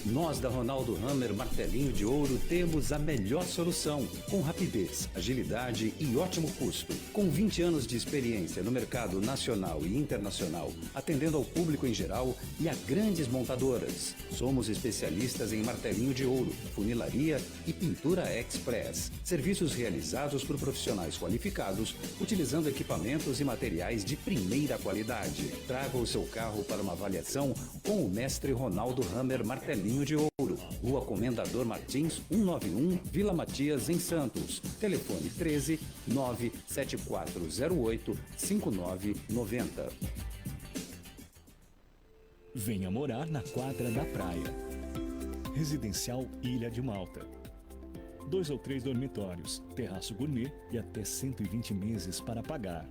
Nós da Ronaldo Hammer Martelinho de Ouro temos a melhor solução, com rapidez, agilidade e ótimo custo. Com 20 anos de experiência no mercado nacional e internacional, atendendo ao público em geral e a grandes montadoras. Somos especialistas em martelinho de ouro, funilaria e pintura express. Serviços realizados por profissionais qualificados, utilizando equipamentos e materiais de primeira qualidade. Traga o seu carro para uma avaliação com o mestre Ronaldo Hammer Martelinho de Ouro, Rua Comendador Martins, 191, Vila Matias, em Santos. Telefone 13 97408 5990. Venha morar na quadra da praia. Residencial Ilha de Malta. 2 ou 3 dormitórios, terraço gourmet e até 120 meses para pagar.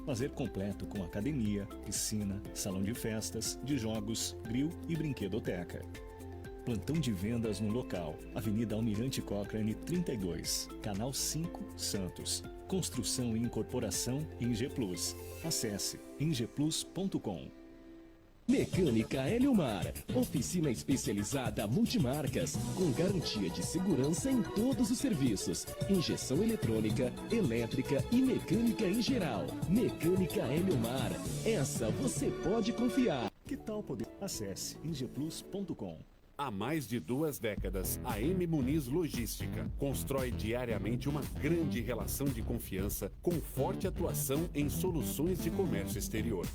Lazer completo com academia, piscina, salão de festas, de jogos, grill e brinquedoteca. Plantão de vendas no local. Avenida Almirante Cochrane 32, Canal 5, Santos. Construção e incorporação Inge Plus. Acesse ingeplus.com. Mecânica Heliomar, oficina especializada multimarcas, com garantia de segurança em todos os serviços, injeção eletrônica, elétrica e mecânica em geral. Mecânica Heliomar, essa você pode confiar. Que tal poder? Acesse ingeplus.com. Há mais de 2 décadas, a M Muniz Logística constrói diariamente uma grande relação de confiança com forte atuação em soluções de comércio exterior.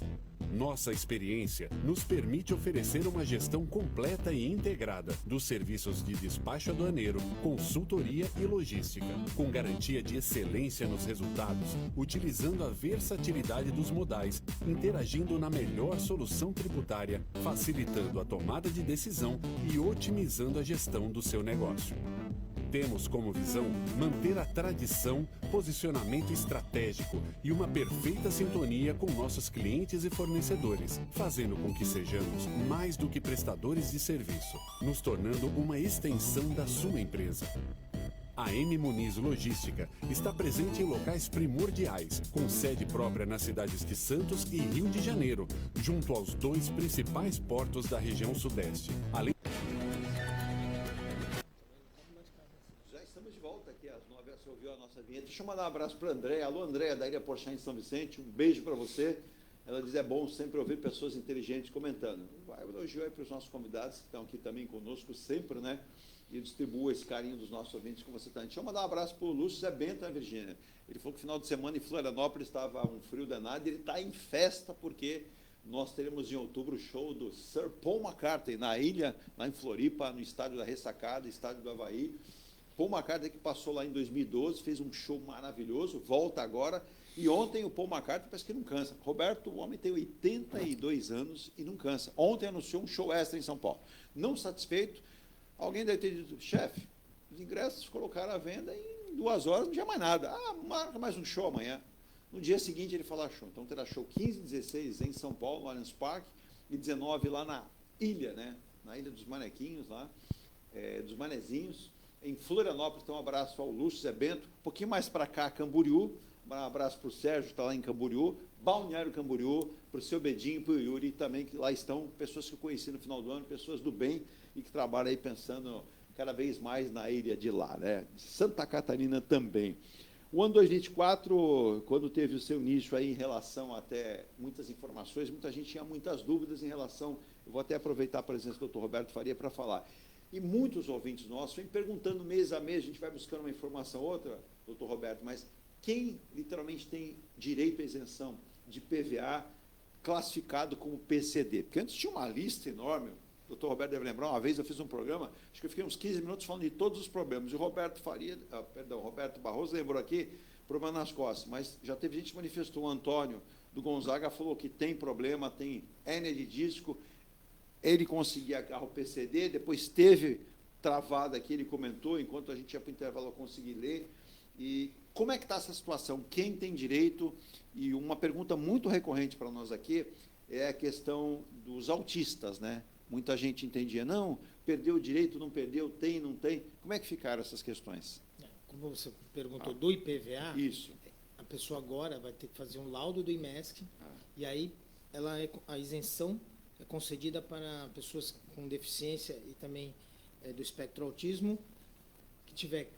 Nossa experiência nos permite oferecer uma gestão completa e integrada dos serviços de despacho aduaneiro, consultoria e logística, com garantia de excelência nos resultados, utilizando a versatilidade dos modais, interagindo na melhor solução tributária, facilitando a tomada de decisão e otimizando a gestão do seu negócio. Temos como visão manter a tradição, posicionamento estratégico e uma perfeita sintonia com nossos clientes e fornecedores, fazendo com que sejamos mais do que prestadores de serviço, nos tornando uma extensão da sua empresa. A M Muniz Logística está presente em locais primordiais, com sede própria nas cidades de Santos e Rio de Janeiro, junto aos 2 principais portos da região sudeste. Além Você ouviu a nossa vinheta? Deixa eu mandar um abraço para a Andréia. Alô, Andréia, da Ilha Porchá, em São Vicente. Um beijo para você. Ela diz, é bom sempre ouvir pessoas inteligentes comentando. Vai um elogio aí para os nossos convidados que estão aqui também conosco sempre, né? E distribua esse carinho dos nossos ouvintes com você também. Deixa eu mandar um abraço para o Lúcio Zé Bento, na Virgínia. Ele falou que final de semana em Florianópolis estava um frio danado e ele está em festa porque nós teremos em outubro o show do Sir Paul McCartney na ilha, lá em Floripa, no estádio da Ressacada, estádio do Havaí. Paul McCartney, que passou lá em 2012, fez um show maravilhoso, volta agora. E ontem o Paul McCartney parece que não cansa. Roberto, o homem tem 82 anos e não cansa. Ontem anunciou um show extra em São Paulo. Não satisfeito, alguém deve ter dito, chefe, os ingressos colocaram à venda em 2 horas, não tinha mais nada. Ah, marca mais um show amanhã. No dia seguinte ele falou show. Então terá show 15 e 16 em São Paulo, no Allianz Parque, e 19 lá na ilha, né? Na Ilha dos Manequinhos, lá, dos Manezinhos. Em Florianópolis, então um abraço ao Lúcio Zé Bento. Um pouquinho mais para cá, Camboriú. Um abraço para o Sérgio, que está lá em Camboriú. Balneário Camboriú, para o seu Bedinho e para o Yuri também, que lá estão pessoas que eu conheci no final do ano, pessoas do bem e que trabalham aí pensando cada vez mais na ilha de lá, né? Santa Catarina também. O ano 2024, quando teve o seu início aí em relação até muitas informações, muita gente tinha muitas dúvidas em relação, eu vou até aproveitar a presença do Dr. Roberto Faria para falar. E muitos ouvintes nossos vêm perguntando mês a mês, a gente vai buscando uma informação ou outra, doutor Roberto, mas quem literalmente tem direito à isenção de PVA classificado como PCD? Porque antes tinha uma lista enorme, o doutor Roberto deve lembrar, uma vez eu fiz um programa, acho que eu fiquei uns 15 minutos falando de todos os problemas, e o Roberto Roberto Barroso lembrou aqui, problema nas costas, mas já teve gente que manifestou, o Antônio do Gonzaga falou que tem problema, tem hérnia de disco, ele conseguia agarrar o PCD, depois teve travada aqui, ele comentou, enquanto a gente ia para o intervalo eu consegui ler. E como é que está essa situação? Quem tem direito? E uma pergunta muito recorrente para nós aqui é a questão dos autistas, né? Muita gente entendia, não, perdeu o direito, não perdeu, tem, não tem. Como é que ficaram essas questões? Como você perguntou do IPVA, isso. A pessoa agora vai ter que fazer um laudo do IMESC, e aí a isenção é concedida para pessoas com deficiência e também do espectro autismo, que tiver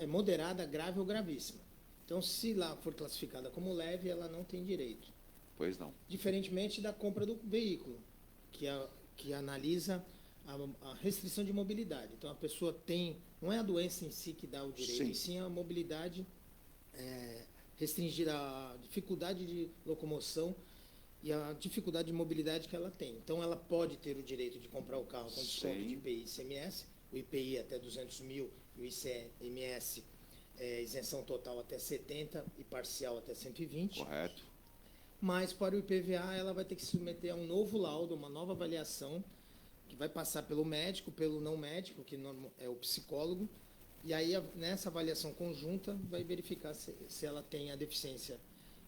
moderada, grave ou gravíssima. Então, se lá for classificada como leve, ela não tem direito. Pois não. Diferentemente da compra do veículo, que analisa a restrição de mobilidade. Então, a pessoa não é a doença em si que dá o direito, sim a mobilidade restringida, a dificuldade de locomoção e a dificuldade de mobilidade que ela tem. Então, ela pode ter o direito de comprar o carro com desconto de IPI e ICMS, o IPI até 200 mil e o ICMS isenção total até 70 e parcial até 120. Correto. Mas para o IPVA ela vai ter que se submeter a um novo laudo, uma nova avaliação, que vai passar pelo médico, pelo não médico, que é o psicólogo, e aí nessa avaliação conjunta vai verificar se ela tem a deficiência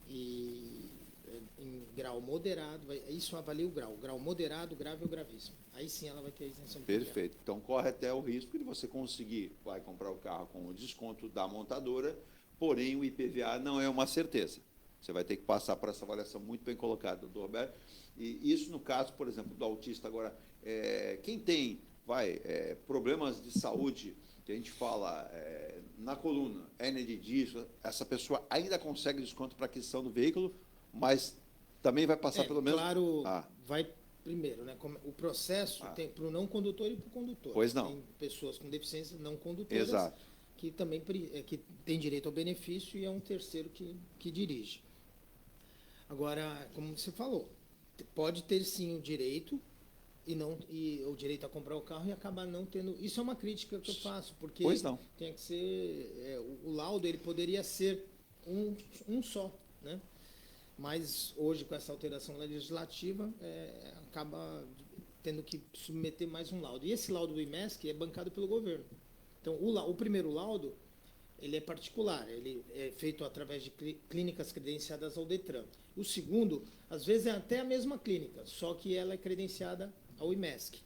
em grau moderado, isso avalia o grau moderado, grave ou gravíssimo. Aí sim ela vai ter a isenção. Perfeito. Então corre até o risco de você vai comprar o carro com o desconto da montadora, porém o IPVA não é uma certeza. Você vai ter que passar por essa avaliação muito bem colocada, doutor Roberto. E isso no caso, por exemplo, do autista. Agora, quem tem problemas de saúde, que a gente fala na coluna, hérnia de disco, essa pessoa ainda consegue desconto para aquisição do veículo, mas também vai passar pelo menos... Claro, vai primeiro, né? O processo tem para o não condutor e para o condutor. Pois não. Tem pessoas com deficiência não condutoras. Exato. Que também que tem direito ao benefício e é um terceiro que dirige. Agora, como você falou, pode ter sim o direito e o direito a comprar o carro e acabar não tendo. Isso é uma crítica que eu faço, porque tem que ser o laudo, ele poderia ser um só, né? Mas hoje com essa alteração legislativa acaba tendo que submeter mais um laudo. E esse laudo do IMESC é bancado pelo governo. Então, o primeiro laudo, ele é particular, ele é feito através de clínicas credenciadas ao Detran. O segundo, às vezes, é até a mesma clínica, só que ela é credenciada ao IMESC.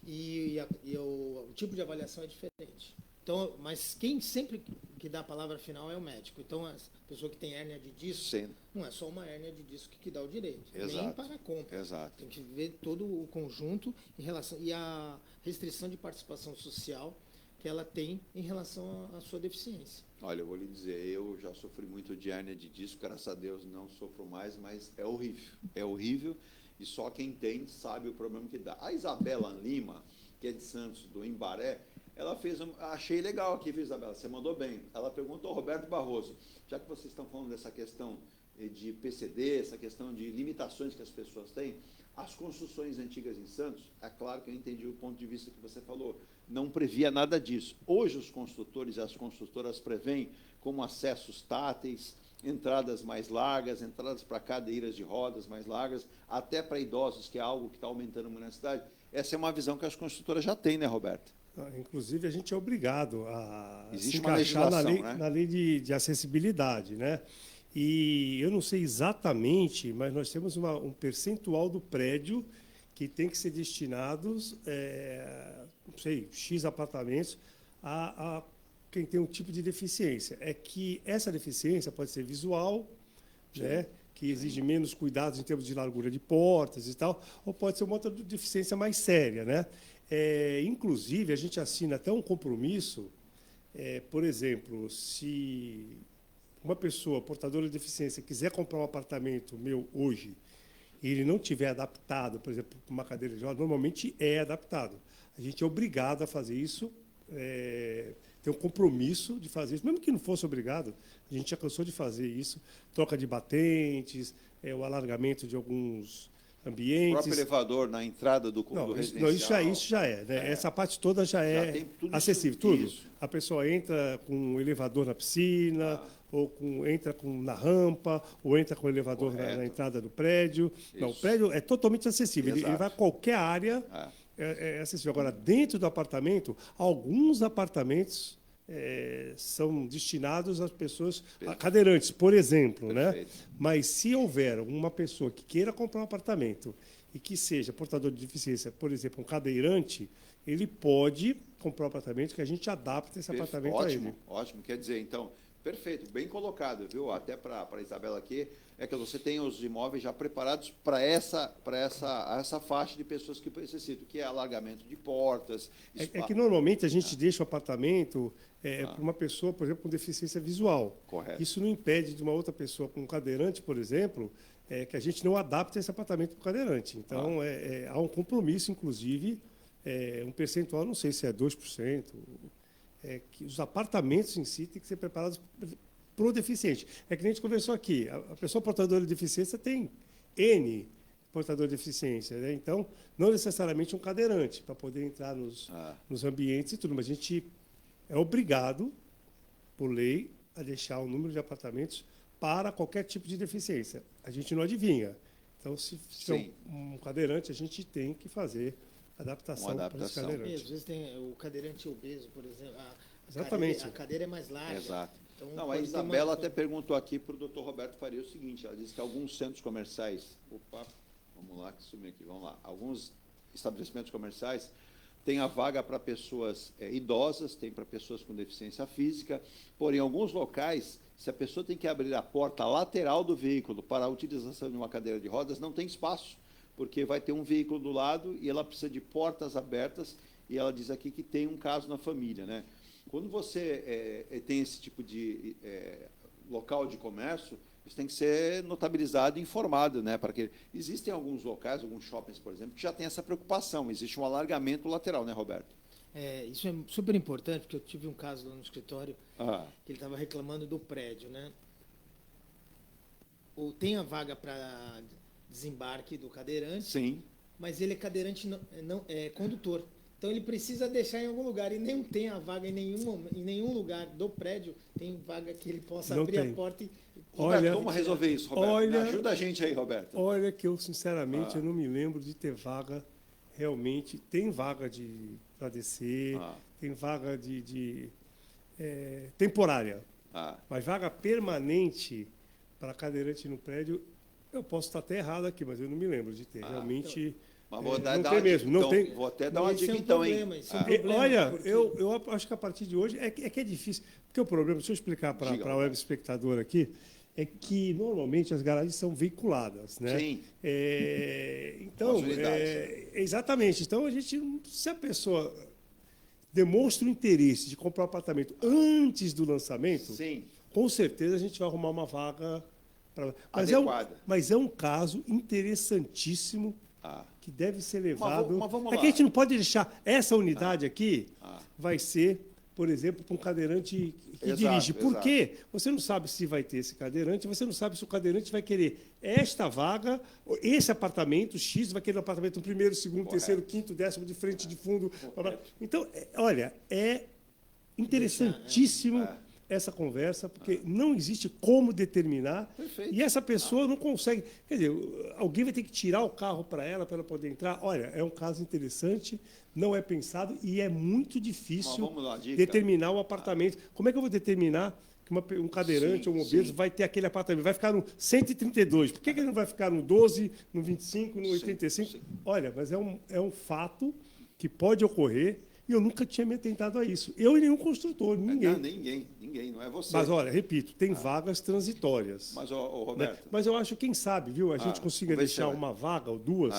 E o tipo de avaliação é diferente. Então, mas quem sempre que dá a palavra final é o médico. Então, a pessoa que tem hérnia de disco, não é só uma hérnia de disco que dá o direito, nem para a compra. Exato. Tem que ver todo o conjunto em relação e a restrição de participação social que ela tem em relação à sua deficiência. Olha, eu vou lhe dizer, eu já sofri muito de hérnia de disco, graças a Deus não sofro mais, mas é horrível. É horrível e só quem tem sabe o problema que dá. A Isabela Lima, que é de Santos, do Embaré, ela fez, achei legal aqui, Isabela, você mandou bem. Ela perguntou ao Roberto Barroso, já que vocês estão falando dessa questão de PCD, essa questão de limitações que as pessoas têm, as construções antigas em Santos, é claro que eu entendi o ponto de vista que você falou, não previa nada disso. Hoje os construtores e as construtoras prevêem como acessos táteis, entradas mais largas, entradas para cadeiras de rodas mais largas, até para idosos, que é algo que está aumentando muito na cidade. Essa é uma visão que as construtoras já têm, né, Roberto? Inclusive, a gente é obrigado a se encaixar na lei de acessibilidade, né? E eu não sei exatamente, mas nós temos um percentual do prédio que tem que ser destinados, não sei, X apartamentos, a quem tem um tipo de deficiência. É que essa deficiência pode ser visual, né, que exige menos cuidados em termos de largura de portas e tal, ou pode ser uma outra deficiência mais séria, né? Inclusive, a gente assina até um compromisso, por exemplo, se uma pessoa portadora de deficiência quiser comprar um apartamento meu hoje e ele não tiver adaptado, por exemplo, para uma cadeira de rodas, normalmente é adaptado. A gente é obrigado a fazer isso, tem um compromisso de fazer isso, mesmo que não fosse obrigado, a gente já cansou de fazer isso, troca de batentes, o alargamento de alguns ambientes. O próprio elevador na entrada do residencial. Isso já é, né? Essa parte toda já é acessível. Tudo. A pessoa entra com um elevador na piscina, ou entra na rampa, ou entra com o elevador na entrada do prédio. Não, o prédio é totalmente acessível. Ele vai a qualquer área, é acessível. Agora, dentro do apartamento, alguns apartamentos são destinados às pessoas cadeirantes, por exemplo, né? Mas se houver uma pessoa que queira comprar um apartamento e que seja portador de deficiência, por exemplo, um cadeirante, ele pode comprar um apartamento que a gente adapta esse apartamento a ele. Ótimo. Quer dizer, então, perfeito, bem colocado, viu? Até para a Isabela aqui, é que você tem os imóveis já preparados para essa faixa de pessoas que necessitam, que é alargamento de portas. É que normalmente a gente deixa o apartamento para uma pessoa, por exemplo, com deficiência visual. Correto. Isso não impede de uma outra pessoa com cadeirante, por exemplo, que a gente não adapte esse apartamento para o cadeirante. Então, há um compromisso, inclusive, um percentual, não sei se é 2%, que os apartamentos em si têm que ser preparados para o deficiente. É que a gente conversou aqui, a pessoa portadora de deficiência tem N portador de deficiência, né? Então, não necessariamente um cadeirante para poder entrar nos ambientes e tudo, mas a gente é obrigado, por lei, a deixar o número de apartamentos para qualquer tipo de deficiência. A gente não adivinha. Então, se é um cadeirante, a gente tem que fazer adaptação para esse cadeirante. Às vezes tem o cadeirante obeso, por exemplo. Exatamente. A cadeira é mais larga. Exato. Então, não, a Isabela até perguntou aqui para o Dr. Roberto Faria o seguinte, ela disse que alguns centros comerciais, vamos lá, que sumiu aqui, vamos lá, alguns estabelecimentos comerciais têm a vaga para pessoas idosas, tem para pessoas com deficiência física, porém, em alguns locais, se a pessoa tem que abrir a porta lateral do veículo para a utilização de uma cadeira de rodas, não tem espaço, porque vai ter um veículo do lado e ela precisa de portas abertas, e ela diz aqui que tem um caso na família, né? Quando você tem esse tipo de local de comércio, isso tem que ser notabilizado e informado, né? Para que existem alguns locais, alguns shoppings, por exemplo, que já tem essa preocupação. Existe um alargamento lateral, né, Roberto? Isso é super importante, porque eu tive um caso lá no escritório que ele estava reclamando do prédio, né? Ou tem a vaga para desembarque do cadeirante, sim, mas ele é cadeirante não é condutor. Então ele precisa deixar em algum lugar e nem tem a vaga em nenhum lugar do prédio, tem vaga que ele possa abrir a porta e... Roberto, como resolver isso, Roberto? Ajuda a gente aí, Roberto. Olha que eu, sinceramente, eu não me lembro de ter vaga realmente. Tem vaga para descer, tem vaga temporária, mas vaga permanente para cadeirante no prédio, eu posso estar até errado aqui, mas eu não me lembro de ter. Realmente... Mas vou vou até dar uma dica então, hein? Olha, eu acho que a partir de hoje é que é difícil. Porque o problema, deixa eu explicar para o web espectador aqui, é que normalmente as garagens são veiculadas, né? Sim. Então, exatamente. Então, se a pessoa demonstra o interesse de comprar um apartamento antes do lançamento, sim, com certeza a gente vai arrumar uma vaga adequada. Mas é um caso interessantíssimo que deve ser levado. Mas vamos lá. É que a gente não pode deixar essa unidade aqui, vai ser, por exemplo, para um cadeirante que dirige. Porque você não sabe se vai ter esse cadeirante, você não sabe se o cadeirante vai querer esta vaga, esse apartamento, X, vai querer um apartamento no primeiro, segundo, terceiro, quinto, décimo, de frente, de fundo. Então, olha, é interessantíssimo essa conversa, porque não existe como determinar. Perfeito. E essa pessoa não consegue. Quer dizer, alguém vai ter que tirar o carro para ela poder entrar. Olha, é um caso interessante, não é pensado e é muito difícil determinar o apartamento. Como é que eu vou determinar que um cadeirante ou um obeso vai ter aquele apartamento? Vai ficar no 132. Por que ele não vai ficar no 12, no 25, no 85? Sim. Olha, mas é um fato que pode ocorrer. E eu nunca tinha me atentado a isso. Eu e nenhum construtor, ninguém. Não, ninguém, não é você. Mas, olha, repito, tem vagas transitórias. Mas, Roberto... Né? Mas eu acho, quem sabe, viu, a gente consiga deixar uma vaga ou duas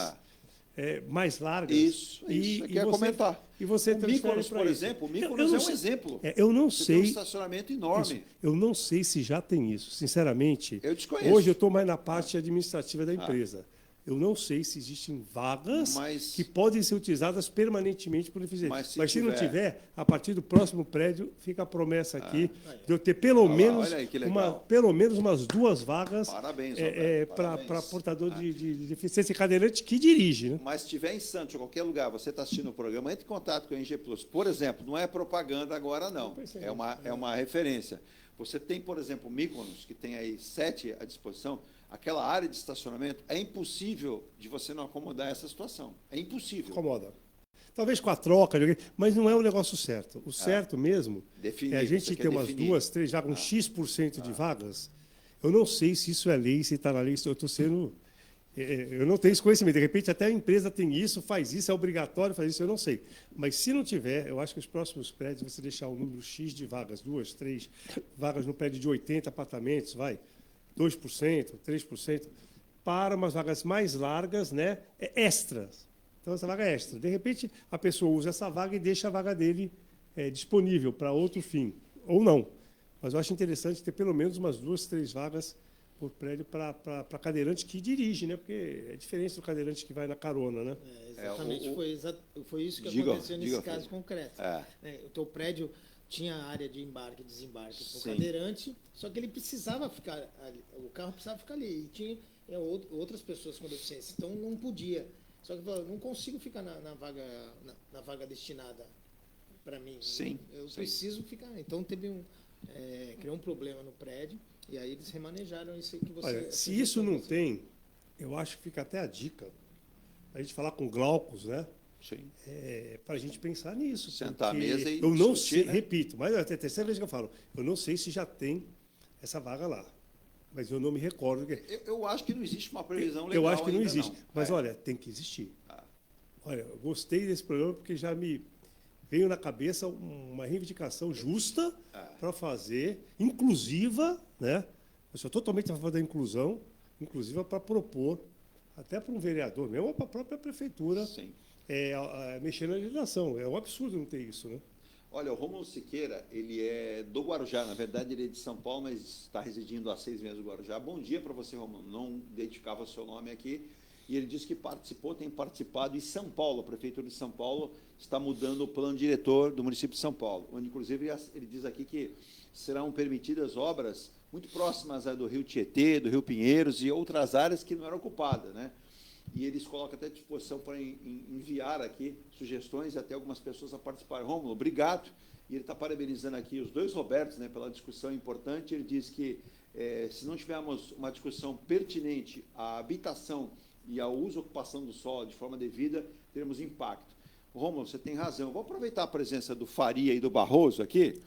mais largas. Isso eu quero comentar. E você o Mykonos, por exemplo, o Mykonos é um exemplo. Eu não sei... Tem um estacionamento enorme. Isso, eu não sei se já tem isso, sinceramente. Eu desconheço. Hoje eu estou mais na parte administrativa da empresa. Eu não sei se existem vagas que podem ser utilizadas permanentemente por deficientes. Mas se não tiver, a partir do próximo prédio, fica a promessa aqui de eu ter pelo menos umas 2 vagas para portador de deficiência e cadeirante que dirige. Né? Mas se estiver em Santos, ou qualquer lugar, você está assistindo o programa, entre em contato com a NG Plus. Por exemplo, não é propaganda agora, não. É uma referência. Você tem, por exemplo, o Mykonos, que tem aí 7 à disposição. Aquela área de estacionamento, é impossível de você não acomodar essa situação. É impossível. Acomoda. Talvez com a troca, mas não é o negócio certo. O certo mesmo é a gente ter umas 2, 3 vagas, um X% de vagas. Eu não sei se isso é lei, se está na lei, eu estou sendo Eu não tenho esse conhecimento. De repente, até a empresa tem isso, faz isso, é obrigatório fazer isso, eu não sei. Mas se não tiver, eu acho que os próximos prédios, você deixar um número X de vagas, 2, 3 vagas no prédio de 80 apartamentos, 2%, 3%, para umas vagas mais largas, né, extras. Então, essa vaga é extra. De repente, a pessoa usa essa vaga e deixa a vaga dele disponível para outro fim, ou não. Mas eu acho interessante ter pelo menos umas 2, 3 vagas por prédio para cadeirante que dirige, né? Porque é diferente do cadeirante que vai na carona, né? Exatamente, foi isso que aconteceu nesse caso concreto. O teu prédio tinha área de embarque e desembarque para o cadeirante, só que ele precisava ficar ali, o carro precisava ficar ali, e tinha outras pessoas com deficiência, então não podia. Só que eu não consigo ficar na vaga destinada para mim. Sim. Eu preciso ficar. Então criou um problema no prédio. E aí eles remanejaram isso que você... Olha, se isso não tem, eu acho que fica até a dica, a gente falar com Glaucus, né? Sim. Para a gente pensar nisso. Sentar à mesa e eu não discutir, sei, né? repito, mas até a terceira vez que eu falo, eu não sei se já tem essa vaga lá. Mas eu não me recordo. Eu acho que não existe uma previsão legal. Eu acho que não ainda existe. Não. Mas, olha, tem que existir. Olha, eu gostei desse programa porque já me veio na cabeça uma reivindicação justa para fazer, inclusiva, né? Eu sou totalmente a favor da inclusão, inclusiva para propor, até para um vereador, mesmo para a própria prefeitura, mexer na legislação. É um absurdo não ter isso, né? Olha, o Rômulo Siqueira, ele é do Guarujá, na verdade ele é de São Paulo, mas está residindo há 6 meses no Guarujá. Bom dia para você, Rômulo. Não identificava o seu nome aqui. E ele disse que tem participado em São Paulo, a Prefeitura de São Paulo está mudando o plano diretor do município de São Paulo, onde, inclusive, ele diz aqui que serão permitidas obras muito próximas do Rio Tietê, do Rio Pinheiros e outras áreas que não eram ocupadas, né? E eles colocam até à disposição para enviar aqui sugestões e até algumas pessoas a participarem. Rômulo, obrigado. E ele está parabenizando aqui os dois Robertos, né, pela discussão importante. Ele diz que se não tivermos uma discussão pertinente à habitação e ao uso e ocupação do solo de forma devida, teremos impacto. Rômulo, você tem razão. Vou aproveitar a presença do Faria e do Barroso aqui.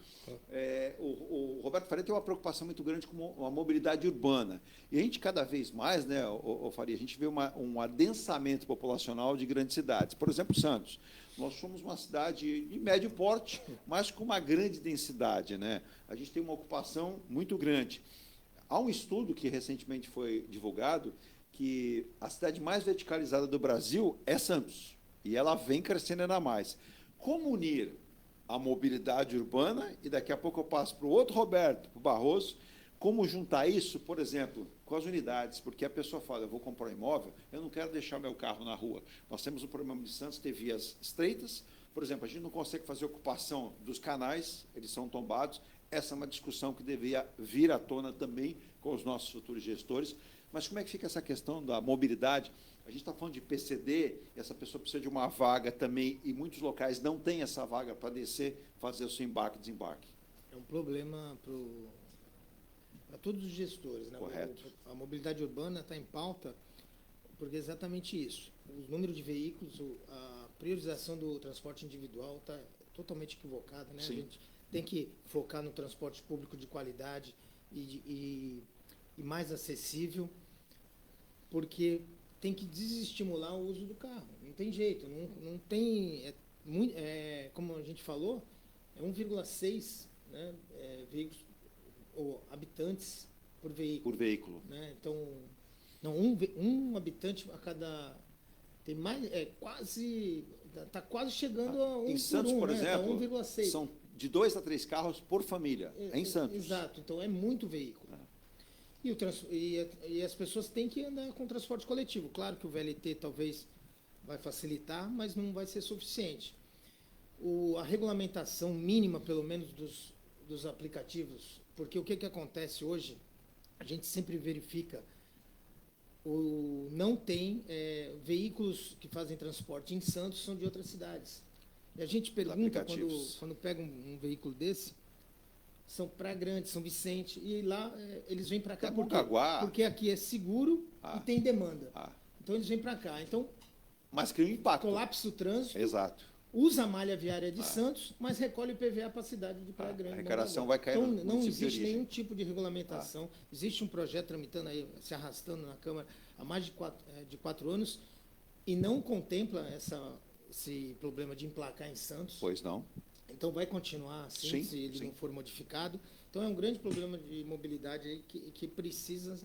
O Roberto Faria tem uma preocupação muito grande com a mobilidade urbana. E a gente, cada vez mais, né, Faria, a gente vê um adensamento populacional de grandes cidades. Por exemplo, Santos. Nós somos uma cidade de médio porte, mas com uma grande densidade, né? A gente tem uma ocupação muito grande. Há um estudo que recentemente foi divulgado que a cidade mais verticalizada do Brasil é Santos. E ela vem crescendo ainda mais. Como unir a mobilidade urbana, e daqui a pouco eu passo para o outro Roberto, para o Barroso, como juntar isso, por exemplo, com as unidades, porque a pessoa fala, eu vou comprar um imóvel, eu não quero deixar meu carro na rua. Nós temos um problema de Santos, ter vias estreitas, por exemplo, a gente não consegue fazer ocupação dos canais, eles são tombados, essa é uma discussão que deveria vir à tona também com os nossos futuros gestores, mas como é que fica essa questão da mobilidade? A gente está falando de PCD, essa pessoa precisa de uma vaga também, e muitos locais não têm essa vaga para descer, fazer o seu embarque e desembarque. É um problema para todos os gestores, né? Correto. A mobilidade urbana está em pauta porque é exatamente isso. O número de veículos, a priorização do transporte individual está totalmente equivocada, né? Sim. A gente tem que focar no transporte público de qualidade e mais acessível, porque tem que desestimular o uso do carro. Não tem jeito, não tem... como a gente falou, é 1,6, né, veículos ou habitantes por veículo. Por veículo. Né? Então, não, um habitante a cada... Tem mais... Está quase chegando a 1 em Santos, por né? exemplo, Tá 1,6. são de 2 a 3 carros por família, em Santos. Exato, então é muito veículo. E as pessoas têm que andar com transporte coletivo. Claro que o VLT talvez vai facilitar, mas não vai ser suficiente. A regulamentação mínima, pelo menos, dos aplicativos, porque o que acontece hoje, a gente sempre verifica, não tem veículos que fazem transporte em Santos, são de outras cidades. E a gente pergunta, quando pega um veículo desse, são Praia Grande, São Vicente, e lá eles vêm para cá porque aqui é seguro e tem demanda. Então eles vêm para cá. Então, mas cria um impacto. Colapsa o trânsito. Exato. Usa a malha viária de Santos, mas recolhe IPVA para a cidade de Praia Grande. A arrecadação vai cair então, no não existe de nenhum tipo de regulamentação. Existe um projeto tramitando aí, se arrastando na Câmara, há mais de 4 anos e não contempla esse problema de emplacar em Santos. Pois não. Então vai continuar assim, Sim, se ele sim. não for modificado. Então é um grande problema de mobilidade aí que precisa,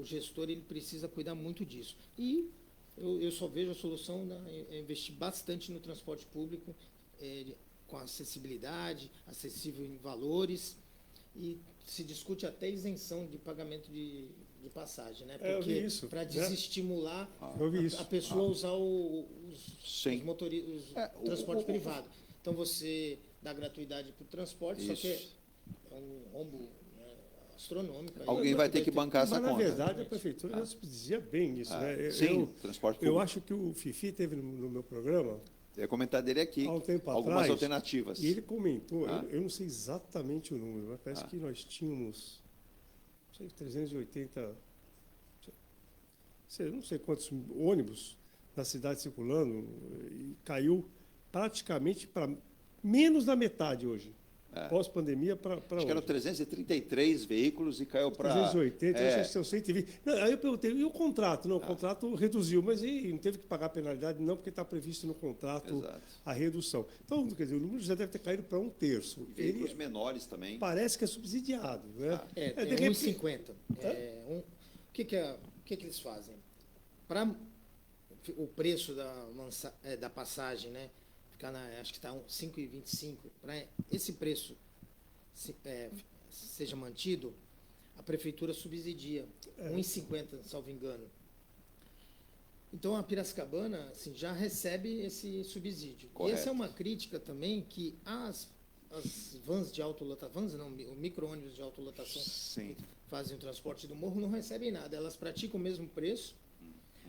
o gestor ele precisa cuidar muito disso. E eu só vejo a solução investir bastante no transporte público, com acessibilidade, acessível em valores, e se discute até isenção de pagamento de passagem, né? Porque para desestimular a pessoa a usar o transporte privado. Então você dá gratuidade para o transporte, só que é um rombo astronômico. Alguém vai ter que bancar essa conta. Mas, na verdade, a prefeitura já subsidia bem isso. Né? Sim, transporte público. Eu acho que o Fifi teve no meu programa... Eu ia comentar dele aqui, há um tempo algumas atrás, alternativas. E ele comentou, eu não sei exatamente o número, mas parece que nós tínhamos, não sei, 380, não sei quantos ônibus na cidade circulando, e caiu praticamente para menos da metade hoje. Pós-pandemia para hoje. Acho que eram 333 veículos e caiu para... 380, acho que são 120. Não, aí eu perguntei, e o contrato? Não, o contrato reduziu, mas não teve que pagar penalidade, não, porque está previsto no contrato a redução. Então, quer dizer, o número já deve ter caído para 1/3. Veículos menores também. Parece que é subsidiado. Né? É 1,50. O que eles fazem? Para o preço da passagem, né? Acho que está 5,25. Para esse preço seja mantido, a prefeitura subsidia 1,50, salvo engano. Então a Piracicabana assim, já recebe esse subsídio. Correto. E essa é uma crítica também que as vans de autolotação, o micro-ônibus de autolotação que fazem o transporte do morro não recebem nada. Elas praticam o mesmo preço,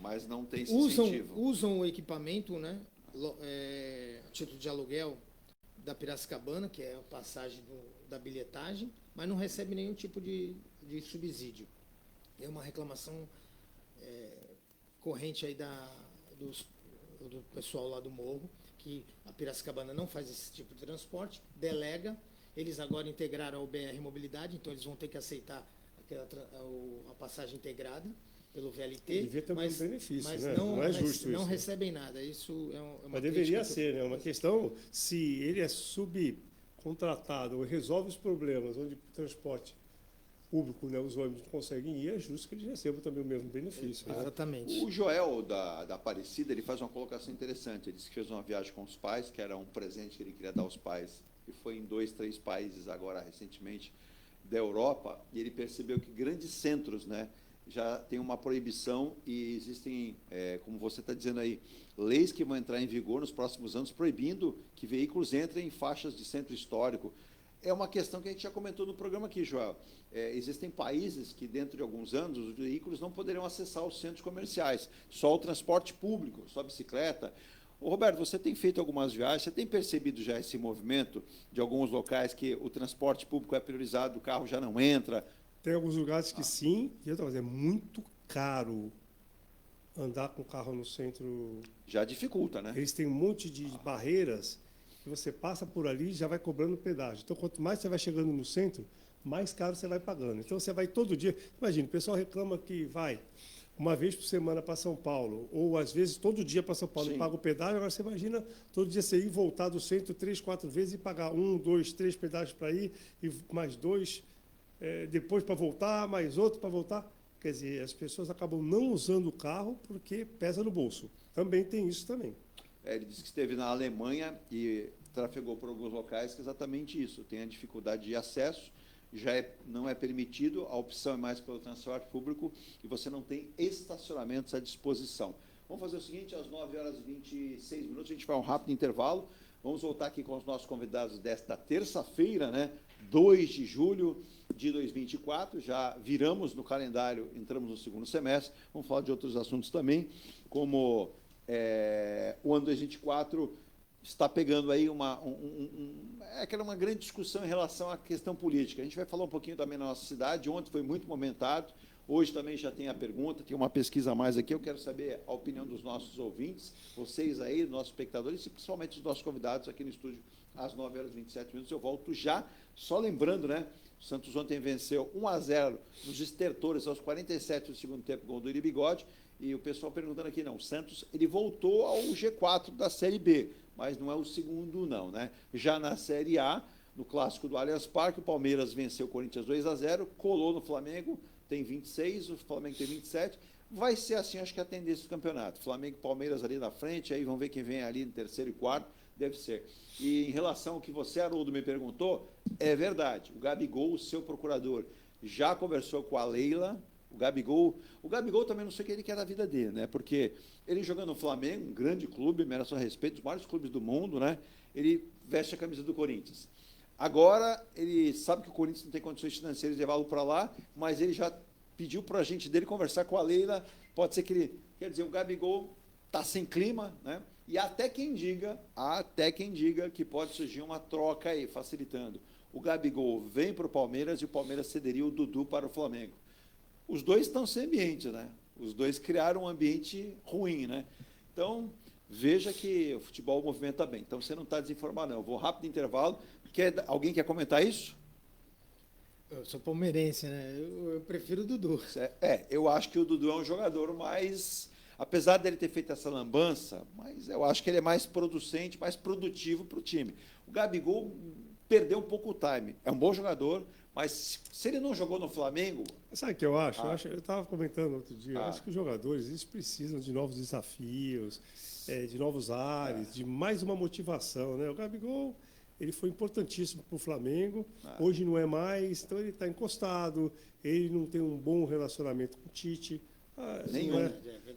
mas não tem esse incentivo. Usam o equipamento, né? Título de aluguel da Piracicabana, que é a passagem da bilhetagem, mas não recebe nenhum tipo de subsídio. É uma reclamação corrente aí do pessoal lá do morro, que a Piracicabana não faz esse tipo de transporte, delega. Eles agora integraram ao BR Mobilidade, então eles vão ter que aceitar a passagem integrada pelo VLT, devia ter um benefício, mas né? não é justo não isso. recebem nada. Isso é uma mas deveria ser, né? Uma questão, se ele é subcontratado ou resolve os problemas onde o transporte público, né, os ônibus não conseguem ir, é justo que eles recebam também o mesmo benefício. Exatamente. O Joel da Aparecida, ele faz uma colocação interessante. Ele disse que fez uma viagem com os pais, que era um presente que ele queria dar aos pais, e foi em 2, 3 países agora recentemente da Europa, e ele percebeu que grandes centros, né, já tem uma proibição e existem, como você está dizendo aí, leis que vão entrar em vigor nos próximos anos proibindo que veículos entrem em faixas de centro histórico. É uma questão que a gente já comentou no programa aqui, Joel. Existem países que, dentro de alguns anos, os veículos não poderão acessar os centros comerciais, só o transporte público, só a bicicleta. Ô, Roberto, você tem feito algumas viagens, você tem percebido já esse movimento de alguns locais que o transporte público é priorizado, o carro já não entra? Tem alguns lugares que sim, e outras é muito caro andar com o carro no centro. Já dificulta, né? Eles têm um monte de barreiras que você passa por ali e já vai cobrando pedágio. Então, quanto mais você vai chegando no centro, mais caro você vai pagando. Então, você vai todo dia. Imagina, o pessoal reclama que vai uma vez por semana para São Paulo, ou às vezes todo dia para São Paulo e paga o pedágio. Agora, você imagina todo dia você ir e voltar do centro 3, 4 vezes e pagar 1, 2, 3 pedágios para ir e mais 2... depois para voltar, mais outro para voltar. Quer dizer, as pessoas acabam não usando o carro porque pesa no bolso. Também tem isso também. Ele disse que esteve na Alemanha e trafegou por alguns locais que é exatamente isso. Tem a dificuldade de acesso, não é permitido, a opção é mais pelo transporte público e você não tem estacionamentos à disposição. Vamos fazer o seguinte, às 9h26, a gente vai a um rápido intervalo. Vamos voltar aqui com os nossos convidados desta terça-feira, né? 2 de julho de 2024, já viramos no calendário, entramos no segundo semestre, vamos falar de outros assuntos também, como o ano 2024 está pegando aí uma grande discussão em relação à questão política. A gente vai falar um pouquinho também na nossa cidade, ontem foi muito momentado, hoje também já tem a pergunta, tem uma pesquisa a mais aqui, eu quero saber a opinião dos nossos ouvintes, vocês aí, dos nossos espectadores e principalmente dos nossos convidados aqui no estúdio às 9h27, eu volto já, só lembrando, né, O Santos ontem venceu 1-0 nos estertores aos 47 do segundo tempo, gol do Iri Bigode. E o pessoal perguntando aqui, não, o Santos ele voltou ao G4 da Série B, mas não é o segundo não, né? Já na Série A, no clássico do Allianz Parque, o Palmeiras venceu o Corinthians 2-0, colou no Flamengo, tem 26, o Flamengo tem 27. Vai ser assim, acho que a tendência do campeonato. Flamengo e Palmeiras ali na frente, aí vamos ver quem vem ali no terceiro e quarto, deve ser. E em relação ao que você, Haroldo, me perguntou, é verdade. O Gabigol, o seu procurador, já conversou com a Leila. O Gabigol também não sei o que ele quer da vida dele, né? Porque ele jogando no Flamengo, um grande clube, merece o respeito, dos maiores clubes do mundo, né? Ele veste a camisa do Corinthians. Agora, ele sabe que o Corinthians não tem condições financeiras de levá-lo para lá, mas ele já pediu para a gente dele conversar com a Leila. Pode ser que ele, quer dizer, o Gabigol está sem clima, né? E até quem diga que pode surgir uma troca aí, facilitando. O Gabigol vem para o Palmeiras e o Palmeiras cederia o Dudu para o Flamengo. Os dois estão sem ambiente, né? Os dois criaram um ambiente ruim, né? Então, veja que o futebol movimenta bem. Então, você não está desinformado, não. Eu vou rápido intervalo. Alguém quer comentar isso? Eu sou palmeirense, né? Eu prefiro o Dudu. Eu acho que o Dudu é um jogador mais... Apesar dele ter feito essa lambança, mas eu acho que ele é mais producente, mais produtivo para o time. O Gabigol perdeu um pouco o time. É um bom jogador, mas se ele não jogou no Flamengo... Sabe o que eu acho? Eu estava comentando outro dia, eu acho que os jogadores eles precisam de novos desafios, de novos ares, de mais uma motivação, né? O Gabigol, ele foi importantíssimo para o Flamengo, hoje não é mais, então ele está encostado, ele não tem um bom relacionamento com o Tite. Nenhum.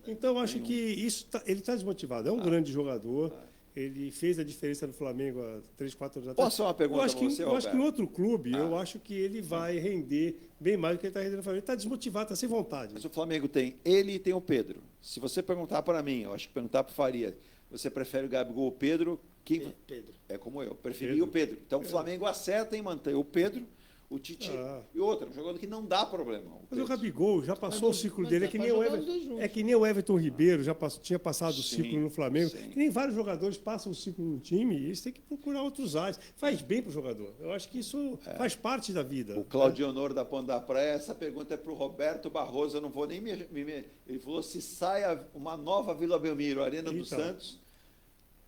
Então, acho que ele está desmotivado. É um grande jogador. Ele fez a diferença no Flamengo há 3, 4 anos atrás. Posso fazer uma pergunta para você, Eu acho que em outro clube, eu acho que ele vai render bem mais do que ele está rendendo no Flamengo. Ele está desmotivado, está sem vontade. Mas o Flamengo tem ele e tem o Pedro. Se você perguntar para mim, eu acho que perguntar para o Faria, você prefere o Gabigol ou o Pedro? Pedro. É como eu, preferi o Pedro. Então, o Flamengo acerta em manter o Pedro, o Tite e outro, um jogador que não dá problema. Mas o Gabigol já passou o ciclo dele, é que nem o Everton Ribeiro tinha passado o ciclo no Flamengo. Que nem vários jogadores passam o ciclo no time e eles têm que procurar outros ares. Faz bem para o jogador. Eu acho que isso faz parte da vida. O Claudio Honor da Ponta da Praia, essa pergunta é para o Roberto Barroso, eu não vou nem Ele falou se sai uma nova Vila Belmiro, Arena do Santos.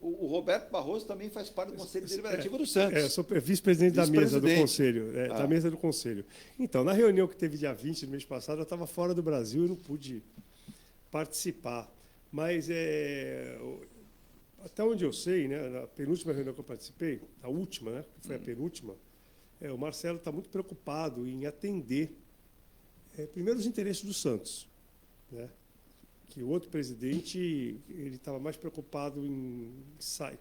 O Roberto Barroso também faz parte do Conselho Deliberativo do Santos. Eu sou vice-presidente da mesa do Conselho. Da mesa do Conselho. Então, na reunião que teve dia 20 do mês passado, eu estava fora do Brasil e não pude participar. Mas, até onde eu sei, né, na penúltima reunião que eu participei, a última, né, que foi a penúltima, o Marcelo está muito preocupado em atender, primeiro, os interesses do Santos, né? Que o outro presidente ele estava mais preocupado em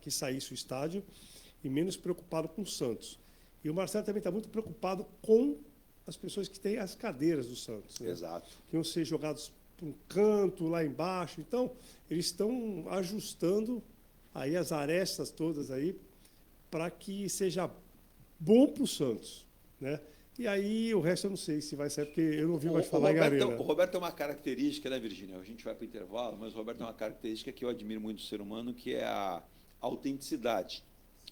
que saísse o estádio e menos preocupado com o Santos. E o Marcelo também está muito preocupado com as pessoas que têm as cadeiras do Santos. Né? Exato. Que iam ser jogados para um canto, lá embaixo. Então, eles estão ajustando aí as arestas todas aí para que seja bom para o Santos, né? E aí, o resto eu não sei se vai sair, porque eu não vi mais falar em Arena. O Roberto tem uma característica, né, Virgínia? A gente vai para o intervalo, mas o Roberto tem uma característica que eu admiro muito do ser humano, que é a autenticidade.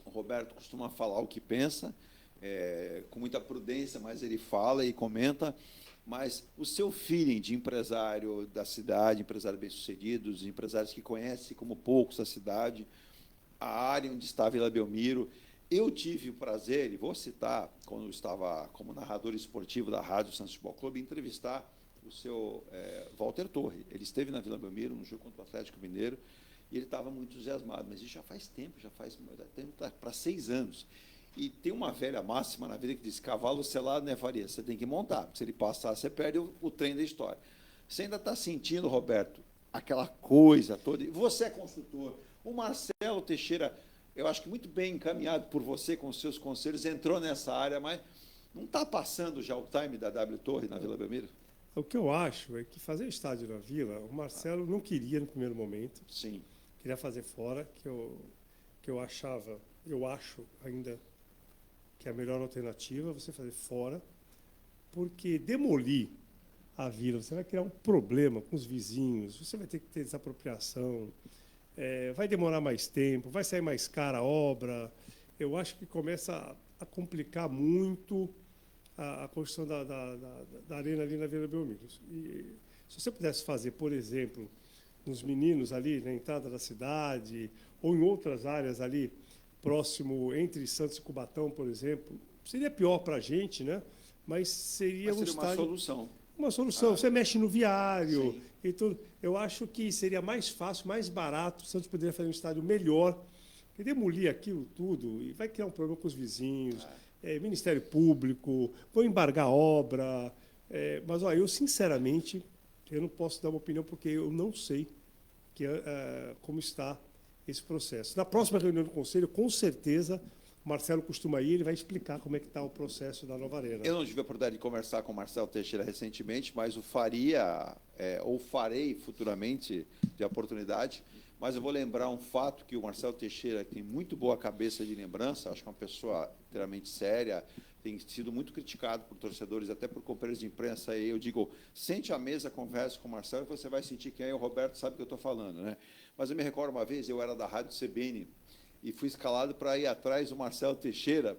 O Roberto costuma falar o que pensa, com muita prudência, mas ele fala e comenta. Mas o seu feeling de empresário da cidade, empresário bem-sucedido, os empresários que conhecem como poucos a cidade, a área onde está a Vila Belmiro. Eu tive o prazer, e vou citar, quando eu estava como narrador esportivo da Rádio Santos Futebol Clube, entrevistar o seu Walter Torre. Ele esteve na Vila Belmiro, no jogo contra o Atlético Mineiro, e ele estava muito entusiasmado. Mas isso já faz tempo, para 6 anos. E tem uma velha máxima na vida que diz, cavalo selado, né, Faria? Você tem que montar, porque se ele passar, você perde o trem da história. Você ainda está sentindo, Roberto, aquela coisa toda. E você é consultor. O Marcelo Teixeira... Eu acho que muito bem encaminhado por você com os seus conselhos, entrou nessa área, mas não está passando já o time da W Torre na Vila Belmiro? O que eu acho é que fazer estádio na Vila, o Marcelo não queria no primeiro momento. Sim. Queria fazer fora, que eu acho ainda que é a melhor alternativa, você fazer fora, porque demolir a Vila, você vai criar um problema com os vizinhos, você vai ter que ter desapropriação, vai demorar mais tempo, vai sair mais cara a obra. Eu acho que começa a complicar muito a construção da arena ali na Vila Belmiro. E se você pudesse fazer, por exemplo, nos meninos ali na entrada da cidade, ou em outras áreas ali, próximo entre Santos e Cubatão, por exemplo, seria pior para a gente, né? Mas seria um uma solução. Uma solução. Você mexe no viário e tudo. Eu acho que seria mais fácil, mais barato, o Santos poderia fazer um estádio melhor, e demolir aquilo tudo, e vai criar um problema com os vizinhos, Ministério Público, vão embargar a obra. Mas, olha, eu, sinceramente, eu não posso dar uma opinião, porque eu não sei como está esse processo. Na próxima reunião do Conselho, com certeza, o Marcelo costuma ir, ele vai explicar como é que está o processo da nova arena. Eu não tive a oportunidade de conversar com o Marcelo Teixeira recentemente, mas o faria, ou farei futuramente, de oportunidade. Mas eu vou lembrar um fato que o Marcelo Teixeira tem muito boa cabeça de lembrança, acho que é uma pessoa inteiramente séria, tem sido muito criticado por torcedores, até por companheiros de imprensa. Aí eu digo, sente à mesa, converse com o Marcelo, e você vai sentir quem é. O Roberto sabe o que eu estou falando, né? Mas eu me recordo uma vez, eu era da Rádio CBN, e fui escalado para ir atrás do Marcelo Teixeira.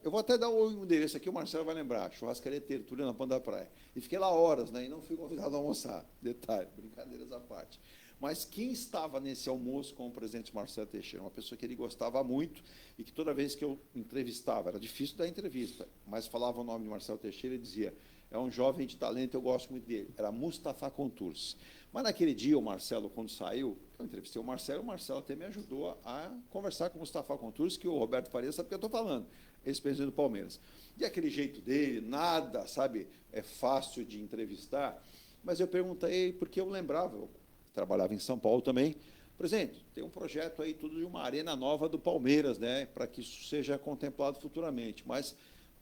Eu vou até dar o endereço aqui, o Marcelo vai lembrar, Churrascaria Tertúlia, na Ponta da Praia. E fiquei lá horas, né, e não fui convidado a almoçar. Detalhe, brincadeiras à parte. Mas quem estava nesse almoço com o presidente Marcelo Teixeira? Uma pessoa que ele gostava muito e que toda vez que eu entrevistava, era difícil dar entrevista, mas falava o nome de Marcelo Teixeira e dizia, é um jovem de talento, eu gosto muito dele. Era Mustafa Contursi. Mas naquele dia, o Marcelo, quando saiu, eu entrevistei o Marcelo até me ajudou a conversar com o Mustafa Contursi, que o Roberto Faria sabe o que eu estou falando, ex-presidente do Palmeiras. E aquele jeito dele, nada, sabe, é fácil de entrevistar, mas eu perguntei, porque eu lembrava, eu trabalhava em São Paulo também, presidente, tem um projeto aí, tudo de uma arena nova do Palmeiras, né, para que isso seja contemplado futuramente, mas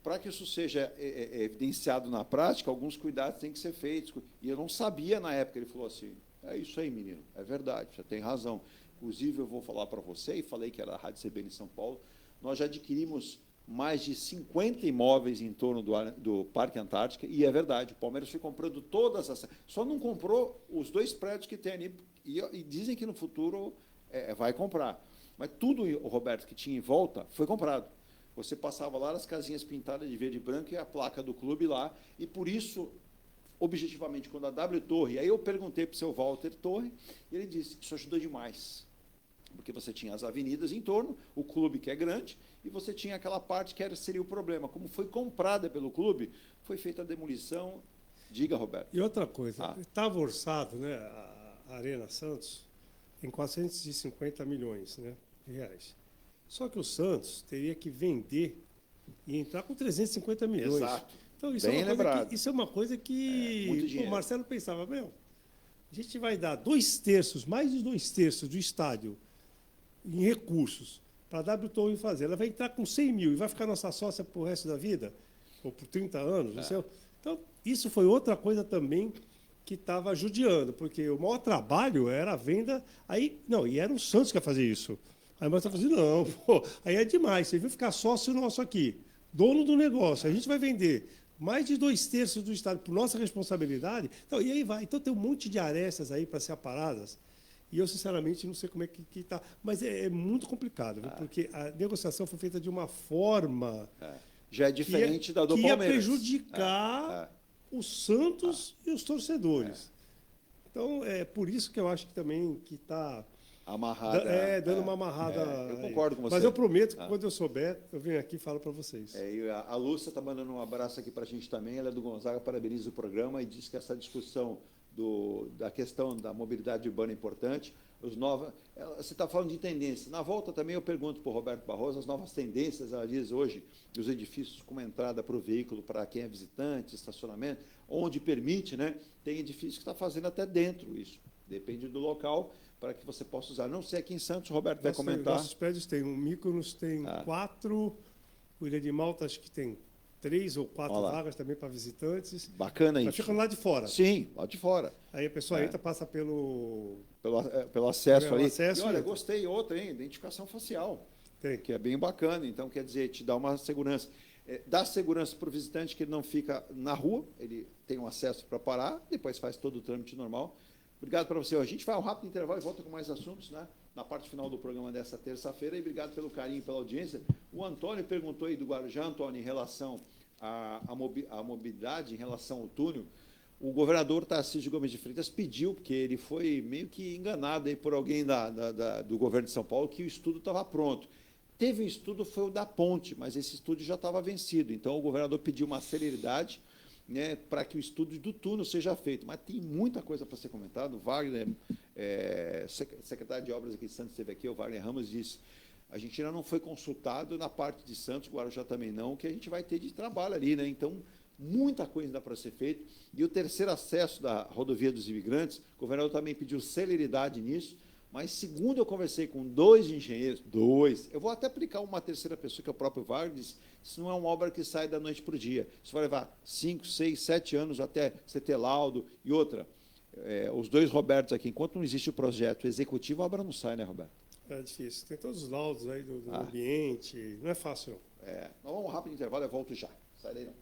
para que isso seja evidenciado na prática, alguns cuidados têm que ser feitos. E eu não sabia na época. Ele falou assim, é isso aí, menino, é verdade, você tem razão. Inclusive, eu vou falar para você, e falei que era a Rádio CBN em São Paulo, nós já adquirimos mais de 50 imóveis em torno do Parque Antártica, e é verdade, o Palmeiras foi comprando todas as... Só não comprou os 2 prédios que tem ali, e dizem que no futuro vai comprar. Mas tudo, o Roberto, que tinha em volta, foi comprado. Você passava lá as casinhas pintadas de verde e branco e a placa do clube lá, e por isso, objetivamente, quando a W Torre, aí eu perguntei para o seu Walter Torre, e ele disse, isso ajudou demais, porque você tinha as avenidas em torno, o clube que é grande, e você tinha aquela parte que seria o problema. Como foi comprada pelo clube, foi feita a demolição. Diga, Roberto. E outra coisa, estava orçado, né, a Arena Santos em 450 milhões, né, de reais. Só que o Santos teria que vender e entrar com 350 milhões. Exato. Então, isso é uma coisa que o Marcelo pensava, a gente vai dar mais de 2/3 do estádio em recursos para a W Torre fazer. Ela vai entrar com 100 mil e vai ficar nossa sócia para o resto da vida? Ou por 30 anos? Não sei. Então, isso foi outra coisa também que estava judiando, porque o maior trabalho era a venda. E era o Santos que ia fazer isso. Aí você está falando, aí é demais, você viu ficar sócio nosso aqui, dono do negócio, a gente vai vender mais de 2/3 do Estado por nossa responsabilidade, então, e aí vai. Então tem um monte de arestas aí para ser aparadas, e eu, sinceramente, não sei como é que está, mas é muito complicado, viu? Porque a negociação foi feita de uma forma... Já é diferente da do que Palmeiras. ia prejudicar o Santos e os torcedores. Então, é por isso que eu acho que também que está... amarrada. Dando uma amarrada. Eu concordo com você. Mas eu prometo que quando eu souber, eu venho aqui e falo para vocês. E a Lúcia está mandando um abraço aqui para a gente também. Ela é do Gonzaga, parabeniza o programa e diz que essa discussão da questão da mobilidade urbana é importante. Você está falando de tendência. Na volta também eu pergunto para o Roberto Barroso as novas tendências, ela diz hoje, dos edifícios com uma entrada para o veículo, para quem é visitante, estacionamento, onde permite, né? Tem edifício que está fazendo até dentro isso. Depende do local, para que você possa usar. Não sei, aqui em Santos, o Roberto vai comentar. Nossos prédios têm Mykonos tem 4, o Ilha de Malta acho que tem 3 ou 4 vagas também para visitantes. Bacana isso. Ficam lá de fora. Sim, lá de fora. Aí a pessoa entra, passa pelo acesso ali. Acesso, e olha, gostei outra, hein? Identificação facial. Tem. Que é bem bacana. Então, quer dizer, te dá uma segurança. Dá segurança para o visitante que ele não fica na rua, ele tem um acesso para parar, depois faz todo o trâmite normal. Obrigado para você. A gente vai a um rápido intervalo e volta com mais assuntos, né? Na parte final do programa dessa terça-feira. E obrigado pelo carinho, pela audiência. O Antônio perguntou aí do Guarujá, Antônio, em relação a mobilidade em relação ao túnel, o governador Tarcísio Gomes de Freitas pediu, porque ele foi meio que enganado aí por alguém do governo de São Paulo, que o estudo estava pronto. Teve um estudo, foi o da ponte, mas esse estudo já estava vencido. Então, o governador pediu uma celeridade, né, para que o estudo do túnel seja feito. Mas tem muita coisa para ser comentada. O Wagner, secretário de Obras aqui de Santos, esteve aqui, o Wagner Ramos disse, a gente ainda não foi consultado na parte de Santos, Guarujá também não, que a gente vai ter de trabalho ali, né? Então, muita coisa dá para ser feita. E o terceiro acesso da rodovia dos imigrantes, o governador também pediu celeridade nisso, mas segundo eu conversei com 2 engenheiros, eu vou até aplicar uma terceira pessoa, que é o próprio Wagner, disse, isso não é uma obra que sai da noite para o dia, isso vai levar 5, 6, 7 anos até você ter laudo. E outra, os 2 Robertos aqui, enquanto não existe o projeto executivo, a obra não sai, né, Roberto? É difícil, tem todos os laudos aí do ambiente, não é fácil não. Nós vamos um rápido intervalo, eu volto já, sai daí não.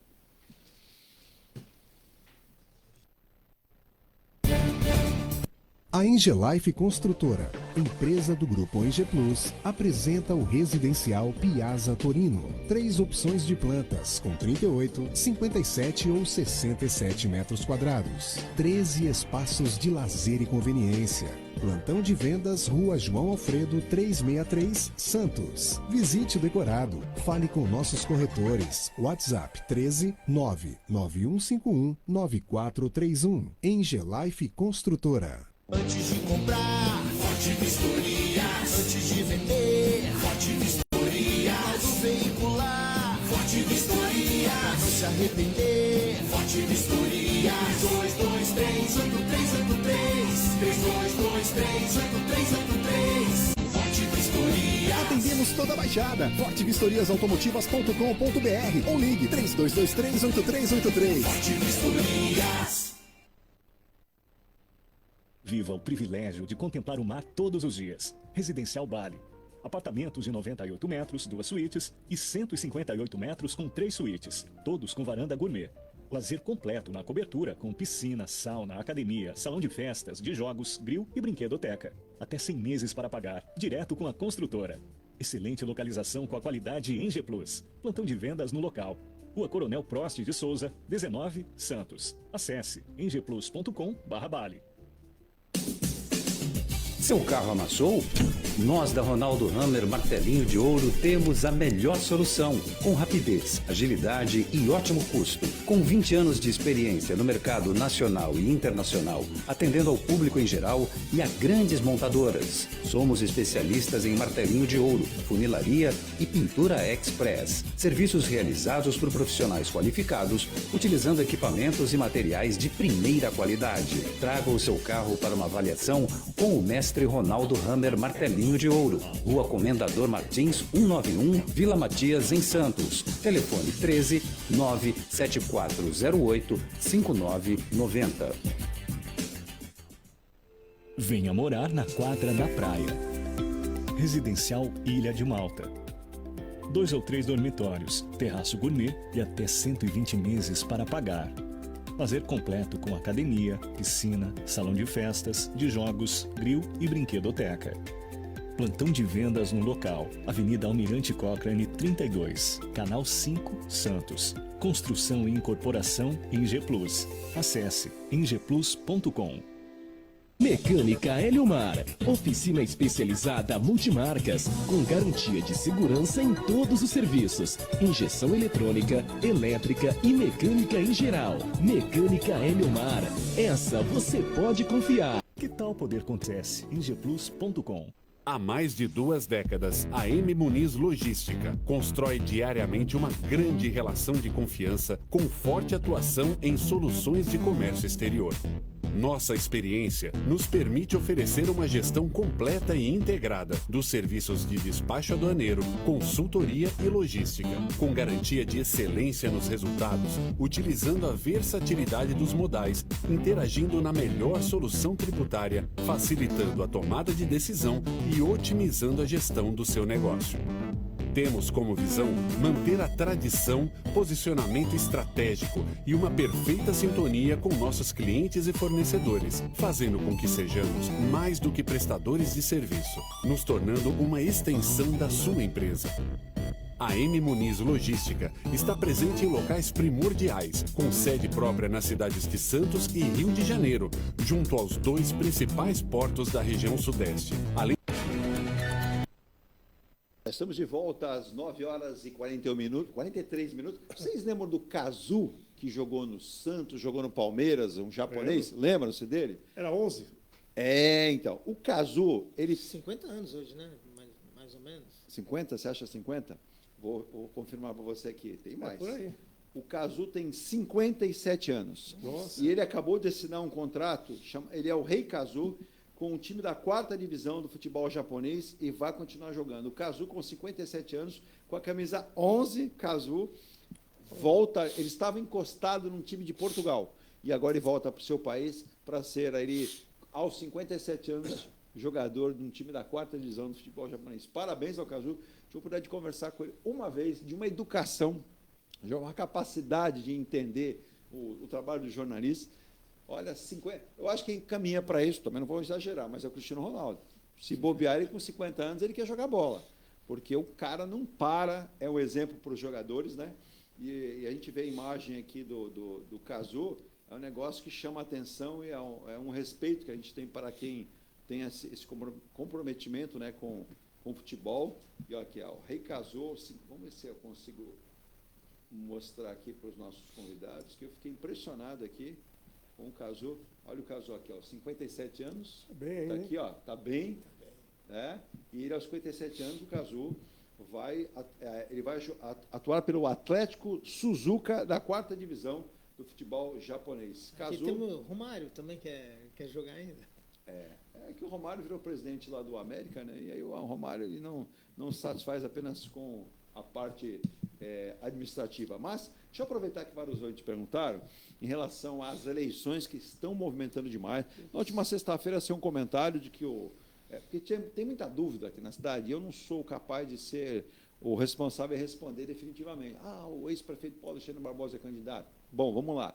A Engelife Construtora, empresa do Grupo Enge Plus, apresenta o residencial Piazza Torino. 3 opções de plantas, com 38, 57 ou 67 metros quadrados. 13 espaços de lazer e conveniência. Plantão de vendas, Rua João Alfredo, 363, Santos. Visite o decorado. Fale com nossos corretores. WhatsApp 13 99151 9431. Engelife Construtora. Antes de comprar, Forte Vistorias. Antes de vender, Forte Vistorias. Modo veicular, Forte Vistorias. Pra não se arrepender, Forte Vistorias. 322383. 322383. Forte Vistorias. Atendemos toda a Baixada. fortevistoriasautomotivas.com.br ou ligue 32238383. Forte Vistorias. Viva o privilégio de contemplar o mar todos os dias. Residencial Bali. Apartamentos de 98 metros, 2 suítes e 158 metros com 3 suítes, todos com varanda gourmet. Lazer completo na cobertura com piscina, sauna, academia, salão de festas, de jogos, grill e brinquedoteca. Até 100 meses para pagar, direto com a construtora. Excelente localização com a qualidade Enge Plus. Plantão de vendas no local. Rua Coronel Prost de Souza, 19, Santos. Acesse engeplus.com/Bali. Seu carro amassou? Nós da Ronaldo Hammer Martelinho de Ouro temos a melhor solução, com rapidez, agilidade e ótimo custo. Com 20 anos de experiência no mercado nacional e internacional, atendendo ao público em geral e a grandes montadoras. Somos especialistas em martelinho de ouro, funilaria e pintura express. Serviços realizados por profissionais qualificados, utilizando equipamentos e materiais de primeira qualidade. Traga o seu carro para uma avaliação com o mestre Ronaldo Hammer Martelinho de Ouro, Rua Comendador Martins, 191, Vila Matias, em Santos. Telefone 13 97408 5990. Venha morar na quadra da praia. Residencial Ilha de Malta. 2 ou 3 dormitórios, terraço gourmet e até 120 meses para pagar. Lazer completo com academia, piscina, salão de festas, de jogos, grill e brinquedoteca. Plantão de vendas no local. Avenida Almirante Cochrane 32, Canal 5, Santos. Construção e incorporação Enge Plus. Acesse engeplus.com. Mecânica Eliomar, oficina especializada multimarcas, com garantia de segurança em todos os serviços, injeção eletrônica, elétrica e mecânica em geral. Mecânica Eliomar, essa você pode confiar. Que tal poder acontece? engeplus.com. Há mais de 2 décadas, a M Muniz Logística constrói diariamente uma grande relação de confiança com forte atuação em soluções de comércio exterior. Nossa experiência nos permite oferecer uma gestão completa e integrada dos serviços de despacho aduaneiro, consultoria e logística, com garantia de excelência nos resultados, utilizando a versatilidade dos modais, interagindo na melhor solução tributária, facilitando a tomada de decisão e otimizando a gestão do seu negócio. Temos como visão manter a tradição, posicionamento estratégico e uma perfeita sintonia com nossos clientes e fornecedores, fazendo com que sejamos mais do que prestadores de serviço, nos tornando uma extensão da sua empresa. A M Muniz Logística está presente em locais primordiais, com sede própria nas cidades de Santos e Rio de Janeiro, junto aos 2 principais portos da região sudeste. Além... Estamos de volta às 43 minutos. Vocês lembram do Cazu, que jogou no Santos, jogou no Palmeiras, um japonês? Lembram-se dele? Era 11. Então. O Cazu, ele... 50 anos hoje, né? Mais ou menos. 50? Você acha 50? Vou confirmar para você aqui. Tem mais. Por aí. O Cazu tem 57 anos. Nossa. E ele acabou de assinar um contrato, ele é o Rei Cazu, com um time da 4ª divisão do futebol japonês e vai continuar jogando. O Cazu, com 57 anos, com a camisa 11, Cazu, volta, ele estava encostado num time de Portugal, e agora ele volta para o seu país para ser, ele, aos 57 anos, jogador de um time da 4ª divisão do futebol japonês. Parabéns ao Cazu. Tive a oportunidade de conversar com ele uma vez, de uma educação, de uma capacidade de entender o trabalho do jornalista. Olha, 50, eu acho que quem caminha para isso, também não vou exagerar, mas é o Cristiano Ronaldo. Se bobear, ele com 50 anos, ele quer jogar bola, porque o cara não para, é um exemplo para os jogadores, né? E a gente vê a imagem aqui do Cazu, é um negócio que chama a atenção e é um respeito que a gente tem para quem tem esse comprometimento, né, com o futebol. E olha aqui, o Rei Cazu, vamos ver se eu consigo mostrar aqui para os nossos convidados, que eu fiquei impressionado aqui com o Cazu. Olha o Cazu aqui, 57 anos. Bem, tá aqui, tá bem. Né? E ele, aos 57 anos, o Cazu vai atuar pelo Atlético Suzuka, da 4ª divisão do futebol japonês. Aqui tem o Romário também, quer jogar ainda. É que o Romário virou presidente lá do América, né? E aí o Romário ele não satisfaz apenas com a parte administrativa. Mas, deixa eu aproveitar que vários ouvintes perguntaram em relação às eleições que estão movimentando demais. Na última sexta-feira, saiu um comentário de que porque tem muita dúvida aqui na cidade, e eu não sou capaz de ser o responsável e responder definitivamente. O ex-prefeito Paulo Alexandre Barbosa é candidato. Bom, vamos lá.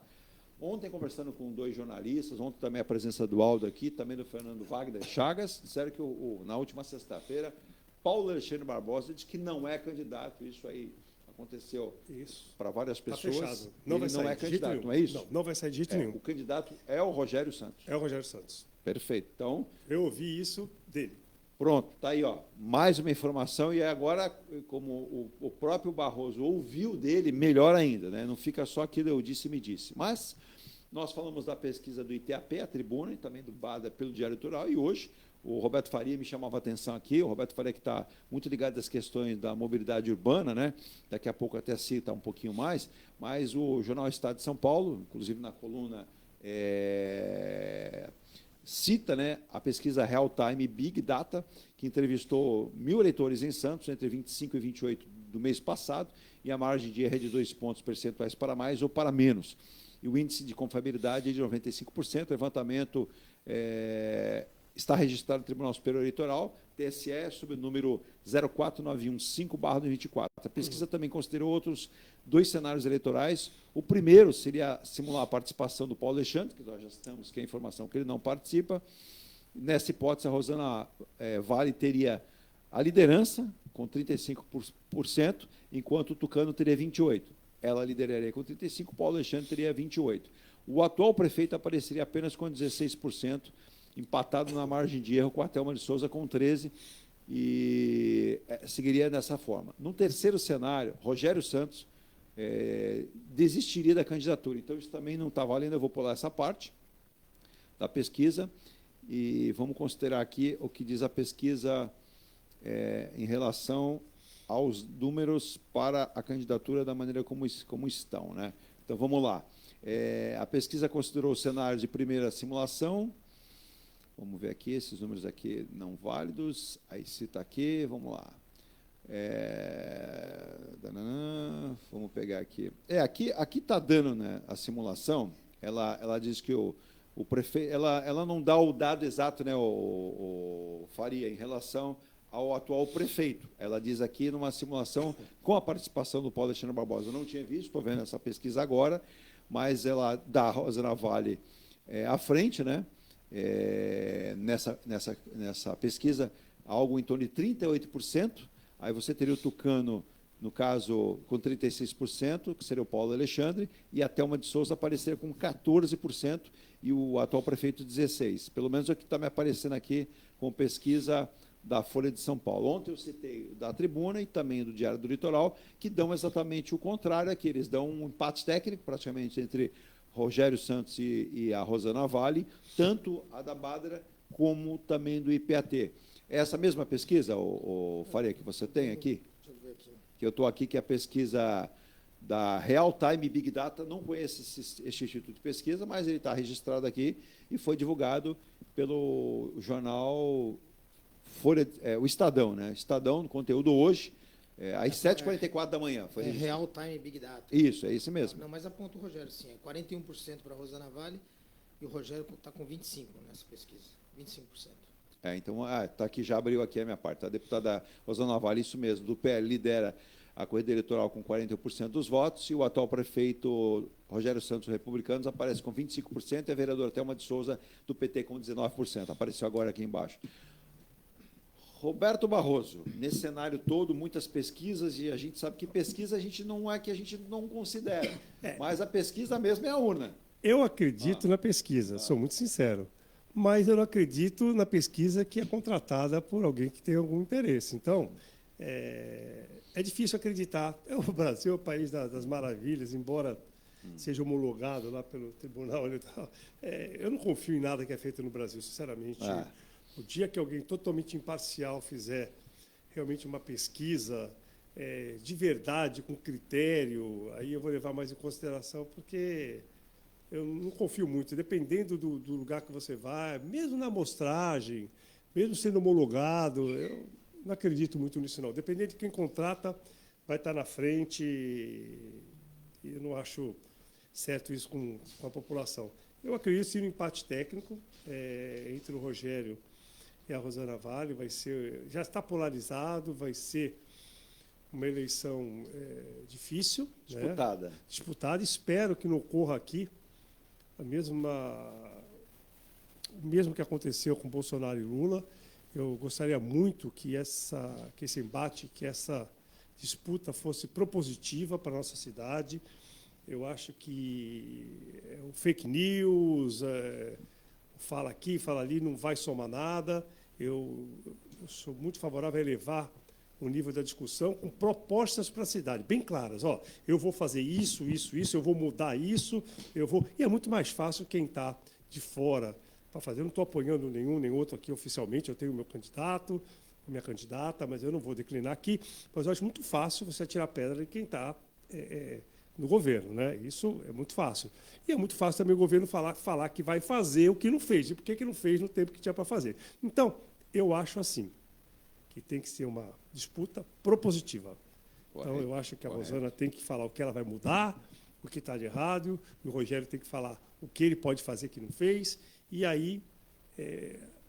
Ontem, conversando com 2 jornalistas, ontem também a presença do Aldo aqui, também do Fernando Wagner Chagas, disseram que na última sexta-feira, Paulo Alexandre Barbosa disse que não é candidato. Isso aí aconteceu para várias pessoas. Tá fechado. Não é candidato, não é isso? Não vai sair de jeito nenhum. O candidato é o Rogério Santos. É o Rogério Santos. Perfeito. Então, eu ouvi isso dele. Pronto, está aí, mais uma informação, e agora, como o próprio Barroso ouviu dele, melhor ainda, né? Não fica só aquilo eu disse e me disse. Mas nós falamos da pesquisa do ITAP, a Tribuna, e também do BADA pelo Diário Litoral, e hoje o Roberto Faria me chamava a atenção aqui, o Roberto Faria que está muito ligado às questões da mobilidade urbana, né? Daqui a pouco até cita um pouquinho mais, mas o Jornal Estado de São Paulo, inclusive na coluna... cita, né, a pesquisa Real Time Big Data, que entrevistou 1.000 eleitores em Santos entre 25 e 28 do mês passado, e a margem de erro é de 2 pontos percentuais para mais ou para menos. E o índice de confiabilidade é de 95%. O levantamento está registrado no Tribunal Superior Eleitoral, TSE, sob o número 04915/2024. A pesquisa também considerou outros 2 cenários eleitorais. O primeiro seria simular a participação do Paulo Alexandre, que nós já estamos, que é a informação que ele não participa. Nessa hipótese, a Rosana Vale teria a liderança, com 35%, enquanto o Tucano teria 28%. Ela lideraria com 35%, o Paulo Alexandre teria 28%. O atual prefeito apareceria apenas com 16%, empatado na margem de erro com a Thelma de Souza com 13%, e seguiria dessa forma. No terceiro cenário, Rogério Santos desistiria da candidatura. Então, isso também não está valendo, eu vou pular essa parte da pesquisa, e vamos considerar aqui o que diz a pesquisa em relação aos números para a candidatura da maneira como estão, né? Então, vamos lá. A pesquisa considerou os cenários de primeira simulação. Vamos ver aqui, esses números aqui não válidos. Aí cita aqui, vamos lá. Vamos pegar aqui. Aqui está dando, né, a simulação. Ela diz que o prefeito, ela não dá o dado exato, né, o Faria, em relação ao atual prefeito. Ela diz aqui numa simulação com a participação do Paulo Alexandre Barbosa. Eu não tinha visto, estou vendo essa pesquisa agora, mas ela dá a Rosana Vale à frente, né? Nessa pesquisa, algo em torno de 38%. Aí você teria o Tucano no caso, com 36%, que seria o Paulo Alexandre, e a Thelma de Souza aparecer com 14% e o atual prefeito 16%. Pelo menos é o que está me aparecendo aqui com pesquisa da Folha de São Paulo. Ontem eu citei da Tribuna e também do Diário do Litoral, que dão exatamente o contrário aqui. Eles dão um empate técnico, praticamente, entre Rogério Santos e a Rosana Vale, tanto a da Badra como também do IPAT. É essa mesma pesquisa, o Faria, que você tem aqui? Deixa eu ver aqui. Que eu estou aqui, que é a pesquisa da Real Time Big Data. Não conheço esse instituto de pesquisa, mas ele está registrado aqui e foi divulgado pelo jornal Folha, o Estadão, né? Estadão, no conteúdo hoje, às 7h44 da manhã. Foi Real Time Big Data. Isso, é isso mesmo. Não, mas aponta o Rogério, sim. É 41% para a Rosana Vale e o Rogério está com 25% nessa pesquisa. 25%. Então, tá aqui, já abriu aqui a minha parte. A deputada Rosana Vale, isso mesmo, do PL, lidera a corrida eleitoral com 41% dos votos, e o atual prefeito Rogério Santos, Republicanos, aparece com 25%, e a vereadora Thelma de Souza, do PT, com 19%. Apareceu agora aqui embaixo. Roberto Barroso, nesse cenário todo, muitas pesquisas, e a gente sabe que pesquisa a gente não é que a gente não considera, mas a pesquisa mesmo é a urna. Eu acredito na pesquisa, sou muito sincero, mas eu não acredito na pesquisa que é contratada por alguém que tem algum interesse. Então, é difícil acreditar. O Brasil é o país das maravilhas, embora seja homologado lá pelo Tribunal Eleitoral. Eu não confio em nada que é feito no Brasil, sinceramente. O dia que alguém totalmente imparcial fizer realmente uma pesquisa de verdade, com critério, aí eu vou levar mais em consideração, porque eu não confio muito. Dependendo do lugar que você vai, mesmo na amostragem, mesmo sendo homologado, eu não acredito muito nisso, não. Dependendo de quem contrata, vai estar na frente, e eu não acho certo isso com a população. Eu acredito sim no empate técnico entre o Rogério e a Rosana Vale. Já está polarizado, vai ser uma eleição difícil. Disputada. Né? Disputada. Espero que não ocorra aqui o mesmo que aconteceu com Bolsonaro e Lula. Eu gostaria muito que esse embate, que essa disputa fosse propositiva para a nossa cidade. Eu acho que o fake news, fala aqui, fala ali, não vai somar nada. Eu sou muito favorável a elevar o nível da discussão com propostas para a cidade, bem claras. Eu vou fazer isso, eu vou mudar isso, E é muito mais fácil quem está de fora para fazer. Eu não estou apoiando nenhum nem outro aqui oficialmente, eu tenho o meu candidato, a minha candidata, mas eu não vou declinar aqui. Mas eu acho muito fácil você atirar pedra de quem está no governo, né? Isso é muito fácil. E é muito fácil também o governo falar que vai fazer o que não fez. E por que não fez no tempo que tinha para fazer? Então, eu acho assim, que tem que ser uma disputa propositiva. Então, eu acho que a Rosana tem que falar o que ela vai mudar, o que está de errado, e o Rogério tem que falar o que ele pode fazer que não fez, e aí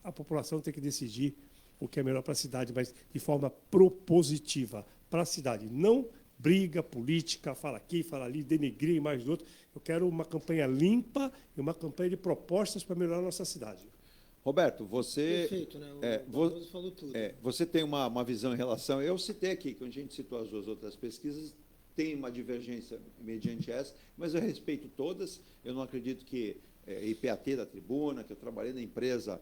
a população tem que decidir o que é melhor para a cidade, mas de forma propositiva para a cidade. Não briga política, fala aqui, fala ali, denegrir mais do outro. Eu quero uma campanha limpa e uma campanha de propostas para melhorar a nossa cidade. Roberto, você... Perfeito, né? O Barroso falou tudo. Você tem uma visão em relação... Eu citei aqui, quando a gente citou as duas outras pesquisas, tem uma divergência mediante essa, mas eu respeito todas. Eu não acredito que IPAT da Tribuna, que eu trabalhei na empresa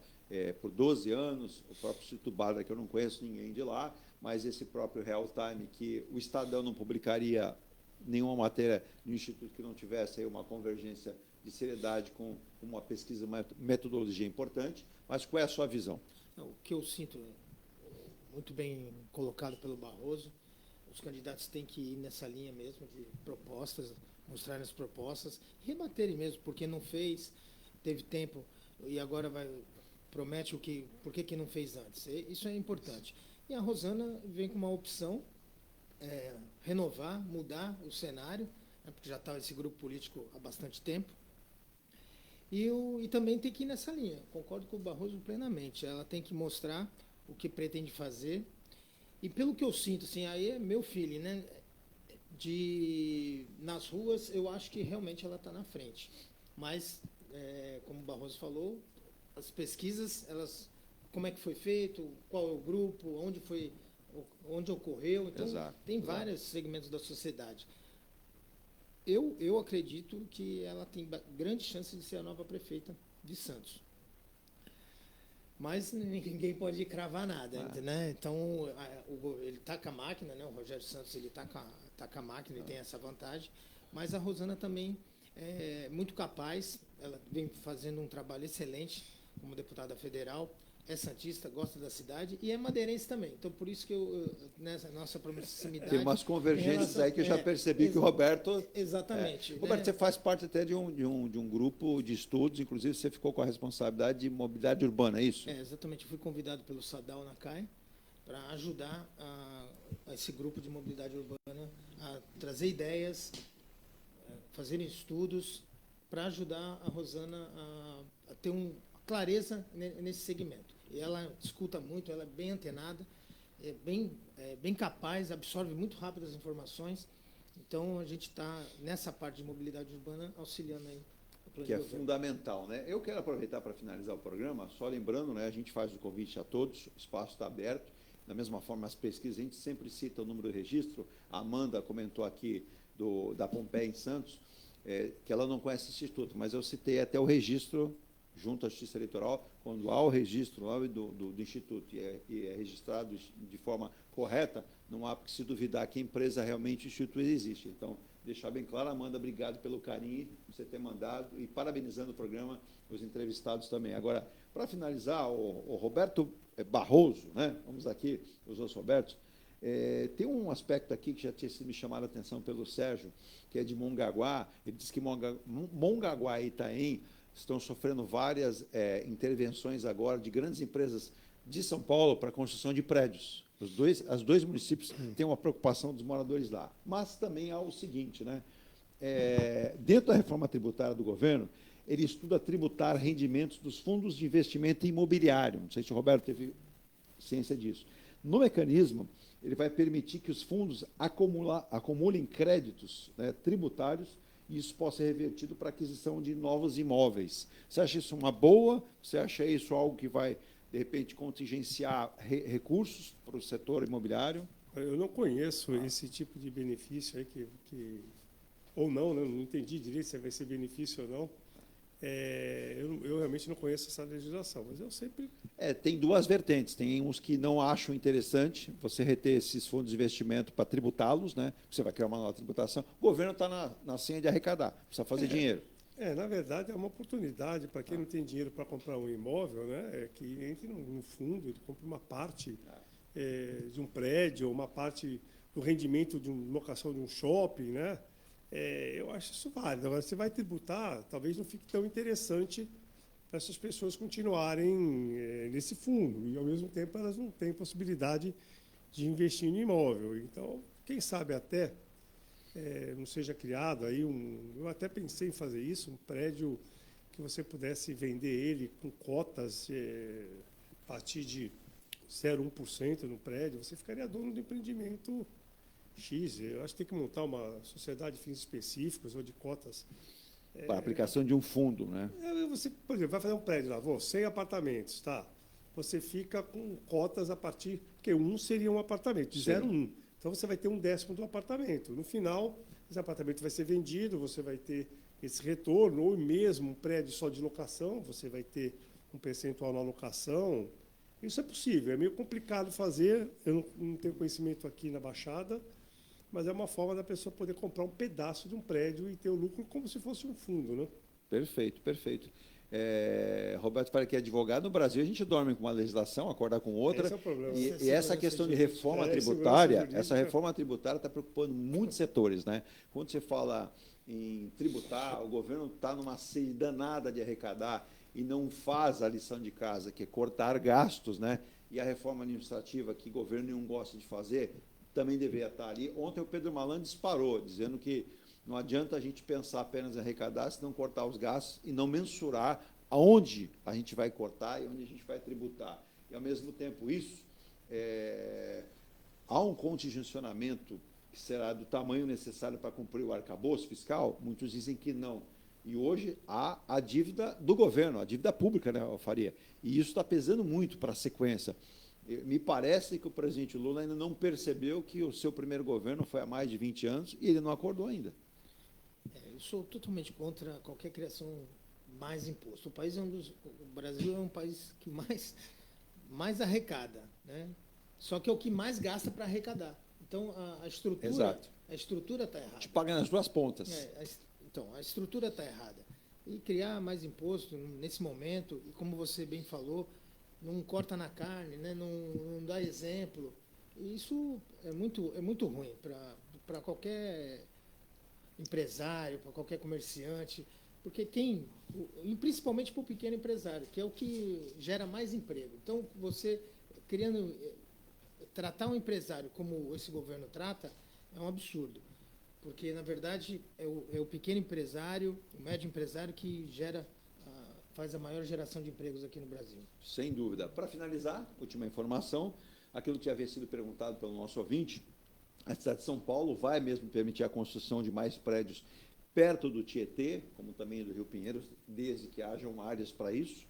por 12 anos, o próprio Instituto Badra, que eu não conheço ninguém de lá, mas esse próprio Real Time, que o Estadão não publicaria nenhuma matéria no Instituto que não tivesse aí uma convergência de seriedade com uma pesquisa, uma metodologia importante. Mas qual é a sua visão? O que eu sinto, muito bem colocado pelo Barroso, os candidatos têm que ir nessa linha mesmo de propostas, mostrarem as propostas, rebaterem mesmo, porque não fez, teve tempo e agora promete por que não fez antes. Isso é importante. E a Rosana vem com uma opção, renovar, mudar o cenário, porque já estava esse grupo político há bastante tempo. E também tem que ir nessa linha. Concordo com o Barroso plenamente. Ela tem que mostrar o que pretende fazer. E pelo que eu sinto, assim, aí é meu feeling, né? Nas ruas, eu acho que realmente ela está na frente. Mas, como o Barroso falou, as pesquisas, como é que foi feito, qual é o grupo, onde foi onde ocorreu. Então, tem vários segmentos da sociedade. Eu acredito que ela tem grande chance de ser a nova prefeita de Santos. Mas ninguém pode cravar nada, né? Então, ele está com a máquina, né? O Rogério Santos está com a máquina, ele tem essa vantagem. Mas a Rosana também é muito capaz, ela vem fazendo um trabalho excelente como deputada federal, é santista, gosta da cidade e é madeirense também. Então, por isso que nessa nossa proximidade... Tem umas convergências aí que eu já percebi que o Roberto... Exatamente. Roberto, você faz parte até de um grupo de estudos, inclusive você ficou com a responsabilidade de mobilidade urbana, é isso? Exatamente. Eu fui convidado pelo Sadal Nakai para ajudar esse grupo de mobilidade urbana a trazer ideias, fazer estudos para ajudar a Rosana a ter clareza nesse segmento. E ela escuta muito, ela é bem antenada, é bem capaz, absorve muito rápido as informações. Então, a gente está, nessa parte de mobilidade urbana, auxiliando aí o plano que de é governo. fundamental, né? Eu quero aproveitar para finalizar o programa, só lembrando, né, a gente faz o convite a todos, o espaço está aberto. Da mesma forma, as pesquisas, a gente sempre cita o número de registro. A Amanda comentou aqui da Pompeia em Santos, que ela não conhece esse instituto, mas eu citei até o registro junto à Justiça Eleitoral, quando há o registro lá do Instituto e é registrado de forma correta, não há que se duvidar que a empresa realmente, o Instituto existe. Então, deixar bem claro, Amanda, obrigado pelo carinho por você ter mandado e parabenizando o programa, os entrevistados também. Agora, para finalizar, o Roberto Barroso, né? Vamos aqui, os outros Robertos, tem um aspecto aqui que já tinha sido me chamado a atenção pelo Sérgio, que é de Mongaguá. Ele diz que Mongaguá e Itaém estão sofrendo várias intervenções agora de grandes empresas de São Paulo para a construção de prédios. Os dois municípios têm uma preocupação dos moradores lá. Mas também há o seguinte, né? Dentro da reforma tributária do governo, ele estuda tributar rendimentos dos fundos de investimento imobiliário. Não sei se o Roberto teve ciência disso. No mecanismo, ele vai permitir que os fundos acumulem créditos, né, tributários, e isso possa ser revertido para a aquisição de novos imóveis. Você acha isso uma boa? Você acha isso algo que vai, de repente, contingenciar recursos para o setor imobiliário? Eu não conheço esse tipo de benefício aí ou não, né? Não entendi direito se vai ser benefício ou não. Eu realmente não conheço essa legislação, mas eu sempre... Tem duas vertentes. Tem uns que não acham interessante você reter esses fundos de investimento para tributá-los, né? Você vai criar uma nova tributação. O governo está na senha de arrecadar, precisa fazer dinheiro. Na verdade, é uma oportunidade para quem não tem dinheiro para comprar um imóvel, né? Que entre no fundo, ele compra uma parte de um prédio, ou uma parte do rendimento de uma locação de um shopping, né? Eu acho isso válido. Agora, você vai tributar, talvez não fique tão interessante para essas pessoas continuarem nesse fundo. E, ao mesmo tempo, elas não têm possibilidade de investir no imóvel. Então, quem sabe até não seja criado aí eu até pensei em fazer isso, um prédio que você pudesse vender ele com cotas a partir de 0,1% no prédio, você ficaria dono do empreendimento X. Eu acho que tem que montar uma sociedade de fins específicos ou de cotas. Para a aplicação de um fundo, né? Você, por exemplo, vai fazer um prédio lá, 100 apartamentos, tá? Você fica com cotas a partir... Porque seria um apartamento, de 0,1. Então, você vai ter 1/10 do apartamento. No final, esse apartamento vai ser vendido, você vai ter esse retorno, ou mesmo um prédio só de locação, você vai ter um percentual na locação. Isso é possível, é meio complicado fazer, eu não tenho conhecimento aqui na Baixada, mas é uma forma da pessoa poder comprar um pedaço de um prédio e ter o lucro como se fosse um fundo, né? Perfeito, perfeito. Roberto fala que é advogado. No Brasil, a gente dorme com uma legislação, acorda com outra. Esse é o problema. E essa questão de reforma tributária, essa reforma tributária está preocupando muitos setores, né? Quando você fala em tributar, o governo está numa sede danada de arrecadar e não faz a lição de casa, que é cortar gastos, né? E a reforma administrativa, que o governo nenhum gosta de fazer, também deveria estar ali. Ontem o Pedro Malan disparou, dizendo que não adianta a gente pensar apenas em arrecadar, se não cortar os gastos e não mensurar aonde a gente vai cortar e onde a gente vai tributar. E, ao mesmo tempo, há um contingenciamento que será do tamanho necessário para cumprir o arcabouço fiscal? Muitos dizem que não. E hoje há a dívida do governo, a dívida pública, né, Faria? E isso está pesando muito para a sequência. Me parece que o presidente Lula ainda não percebeu que o seu primeiro governo foi há mais de 20 anos e ele não acordou ainda. Eu sou totalmente contra qualquer criação mais imposto. O Brasil é um país que mais arrecada, né? Só que é o que mais gasta para arrecadar. Então a estrutura está errada. Te paga nas duas pontas. Então a estrutura está errada. E criar mais imposto nesse momento, e como você bem falou, não corta na carne, né? Não dá exemplo. Isso é muito ruim para qualquer empresário, para qualquer comerciante, porque e principalmente para o pequeno empresário, que é o que gera mais emprego. Então, você tratar um empresário como esse governo trata é um absurdo, porque, na verdade, é o pequeno empresário, o médio empresário que faz a maior geração de empregos aqui no Brasil. Sem dúvida. Para finalizar, última informação, aquilo que havia sido perguntado pelo nosso ouvinte, a cidade de São Paulo vai mesmo permitir a construção de mais prédios perto do Tietê, como também do Rio Pinheiros, desde que hajam áreas para isso,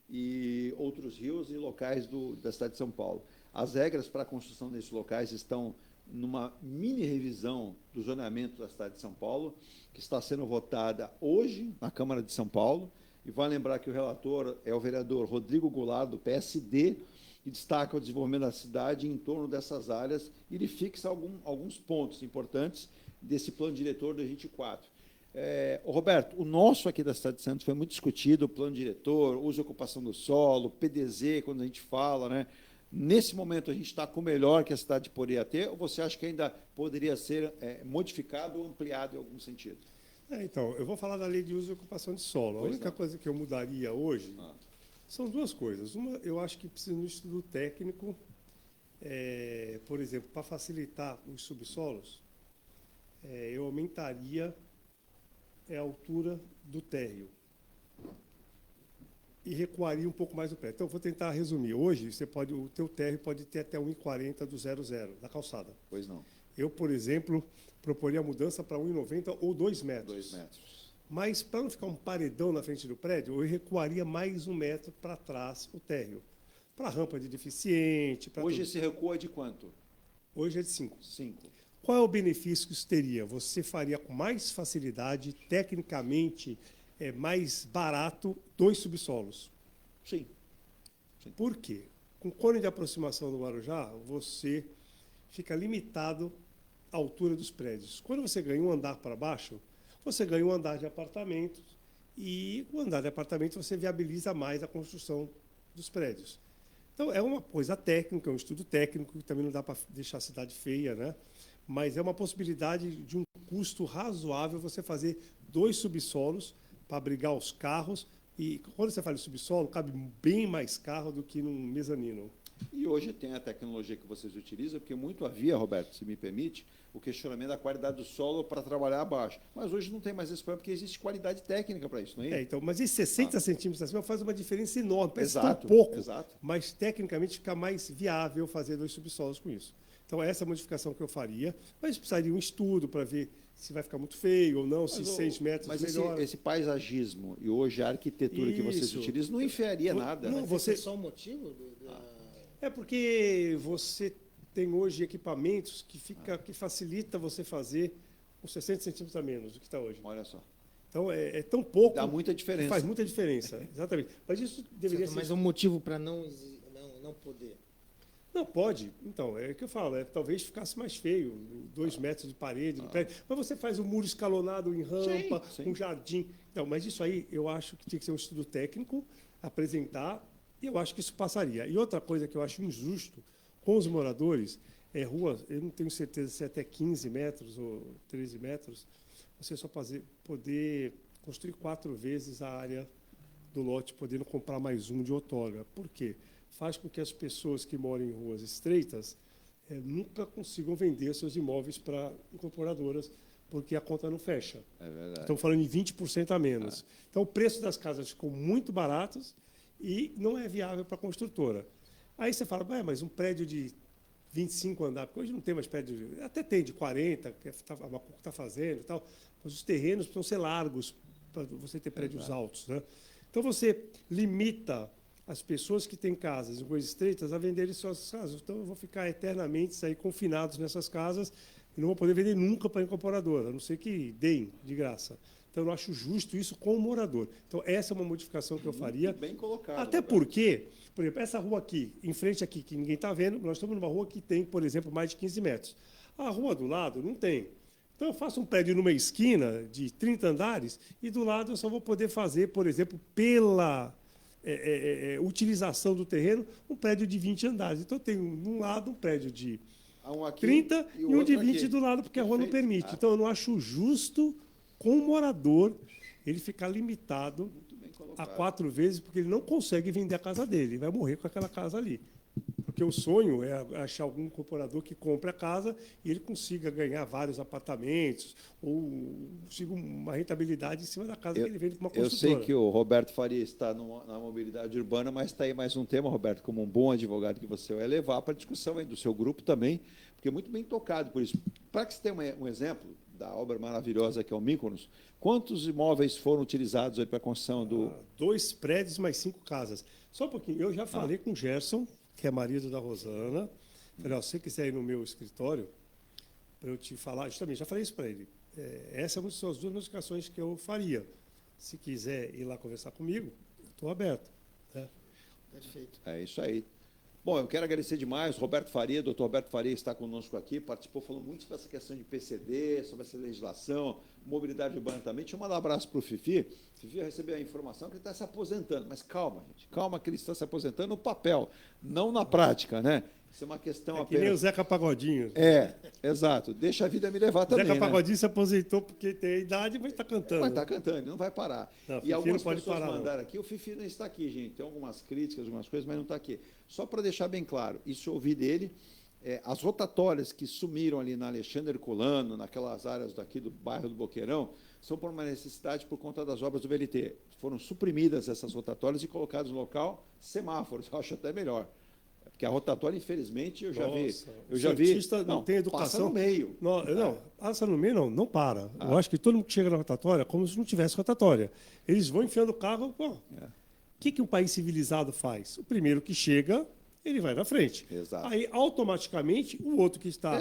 e outros rios e locais da cidade de São Paulo. As regras para a construção desses locais estão numa mini revisão do zoneamento da cidade de São Paulo, que está sendo votada hoje na Câmara de São Paulo, e vai lembrar que o relator é o vereador Rodrigo Goulart, do PSD, e destaca o desenvolvimento da cidade em torno dessas áreas, e ele fixa alguns pontos importantes desse plano diretor 2024. Roberto, o nosso aqui da cidade de Santos foi muito discutido, o plano diretor, uso e ocupação do solo, PDZ, quando a gente fala, né? Nesse momento a gente está com o melhor que a cidade poderia ter, ou você acha que ainda poderia ser modificado ou ampliado em algum sentido? Então, eu vou falar da lei de uso e ocupação de solo. A única coisa que eu mudaria hoje são duas coisas. Uma, eu acho que precisa de um estudo técnico, por exemplo, para facilitar os subsolos, eu aumentaria a altura do térreo e recuaria um pouco mais o prédio. Então, vou tentar resumir. Hoje, o teu térreo pode ter até 1,40 do 00, da calçada. Pois não. Eu, por exemplo, proporia a mudança para 1,90 ou 2 metros. 2 metros. Mas, para não ficar um paredão na frente do prédio, eu recuaria mais 1 metro para trás o térreo. Para rampa de deficiente... Hoje esse recuo é de quanto? Hoje é de 5. 5. Qual é o benefício que isso teria? Você faria com mais facilidade, tecnicamente mais barato, 2 subsolos. Sim. Por quê? Com o cone de aproximação do Guarujá, você fica limitado à altura dos prédios. Quando você ganha um andar para baixo, você ganha um andar de apartamentos, e o andar de apartamento você viabiliza mais a construção dos prédios. Então, é uma coisa técnica, é um estudo técnico, que também não dá para deixar a cidade feia, né? Mas é uma possibilidade de um custo razoável você fazer 2 subsolos para abrigar os carros. E quando você fala de subsolo, cabe bem mais carro do que num mezanino. E hoje tem a tecnologia que vocês utilizam, porque muito havia, Roberto, se me permite, o questionamento da qualidade do solo para trabalhar abaixo. Mas hoje não tem mais esse problema, porque existe qualidade técnica para isso, não é? Então, mas esses 60 centímetros acima faz uma diferença enorme. Parece Exato, tão pouco, exato. Mas tecnicamente fica mais viável fazer 2 subsolos com isso. Então, essa é a modificação que eu faria. Mas precisaria de um estudo para ver se vai ficar muito feio ou não, se 6 metros melhor. Mas esse paisagismo e hoje a arquitetura que vocês utilizam não enfiaria nada. Não, você... é só o motivo? É porque você tem hoje equipamentos que facilita você fazer uns 60 centímetros a menos do que está hoje. Olha só. Então, é tão pouco... Dá muita diferença. Faz muita diferença, exatamente. Mas isso deveria ser... Mas um motivo para não poder... Não, pode. Então, é o que eu falo, talvez ficasse mais feio, 2 metros de parede no prédio. Mas você faz um muro escalonado em rampa, um jardim. Não, mas isso aí eu acho que tinha que ser um estudo técnico, apresentar, e eu acho que isso passaria. E outra coisa que eu acho injusto com os moradores é ruas, eu não tenho certeza se é até 15 metros ou 13 metros, você só poder construir 4 vezes a área do lote, podendo comprar mais um de outorga. Por quê? Faz com que as pessoas que moram em ruas estreitas nunca consigam vender seus imóveis para incorporadoras, porque a conta não fecha. É verdade. Estão falando em 20% a menos. Então, o preço das casas ficou muito baratos e não é viável para a construtora. Aí você fala, mas um prédio de 25 andares, porque hoje não tem mais prédio, até tem de 40, que a Macuco está fazendo e tal, mas os terrenos precisam ser largos para você ter prédios altos, né? Então, você limita as pessoas que têm casas em ruas estreitas a venderem suas casas. Então, eu vou ficar eternamente aí confinados nessas casas e não vou poder vender nunca para a incorporadora, a não ser que deem de graça. Então, eu não acho justo isso com o morador. Então, essa é uma modificação que eu faria. Bem colocado. Até porque, por exemplo, essa rua aqui, em frente aqui, que ninguém está vendo, nós estamos numa rua que tem, por exemplo, mais de 15 metros. A rua do lado não tem. Então, eu faço um prédio numa esquina de 30 andares e do lado eu só vou poder fazer, por exemplo, pela utilização do terreno, um prédio de 20 andares. Então, eu tenho, de um lado, um prédio de 30 e um de 20 do lado, porque a rua não permite. Então, eu não acho justo com o morador ele ficar limitado a 4 vezes, porque ele não consegue vender a casa dele. Ele vai morrer com aquela casa ali. Porque o sonho é achar algum incorporador que compre a casa e ele consiga ganhar vários apartamentos ou consiga uma rentabilidade em cima da casa que ele vende para uma construtora. Eu sei que o Roberto Faria está na mobilidade urbana, mas está aí mais um tema, Roberto, como um bom advogado que você vai levar para a discussão aí do seu grupo também, porque é muito bem tocado por isso. Para que você tenha um exemplo da obra maravilhosa que é o Mykonos, quantos imóveis foram utilizados aí para a construção do... 2 prédios mais 5 casas. Só um pouquinho, eu já falei com o Gerson, que é marido da Rosana. Falei, se você quiser ir no meu escritório, para eu te falar, justamente, já falei isso para ele. Essas são as 2 modificações que eu faria. Se quiser ir lá conversar comigo, estou aberto. Né? Perfeito. É isso aí. Bom, eu quero agradecer demais. Roberto Faria, doutor Roberto Faria está conosco aqui, participou, falou muito sobre essa questão de PCD, sobre essa legislação, mobilidade urbana também. Deixa eu mandar um abraço para o Fifi. Fifi recebeu a informação que ele está se aposentando, mas calma, gente, calma que ele está se aposentando no papel, não na prática, né? Isso é uma questão que nem o Zeca Pagodinho. Exato. Deixa a vida me levar também. Zeca Pagodinho se aposentou porque tem idade, mas está cantando. Mas está cantando, ele não vai parar. Não, e algumas não pessoas parar, mandaram aqui, o Fifi não está aqui, gente. Tem algumas críticas, algumas coisas, mas não está aqui. Só para deixar bem claro, isso eu ouvi dele, as rotatórias que sumiram ali na Alexandre Herculano, naquelas áreas daqui do bairro do Boqueirão, são por uma necessidade por conta das obras do VLT. Foram suprimidas essas rotatórias e colocados no local semáforos, eu acho até melhor. Porque a rotatória, infelizmente, eu já vi. Não tem educação. Passa no meio. Passa no meio, não para. Eu acho que todo mundo que chega na rotatória, como se não tivesse rotatória. Eles vão enfiando o carro. O que um país civilizado faz? O primeiro que chega, ele vai na frente. Exato. Aí, automaticamente, o outro que está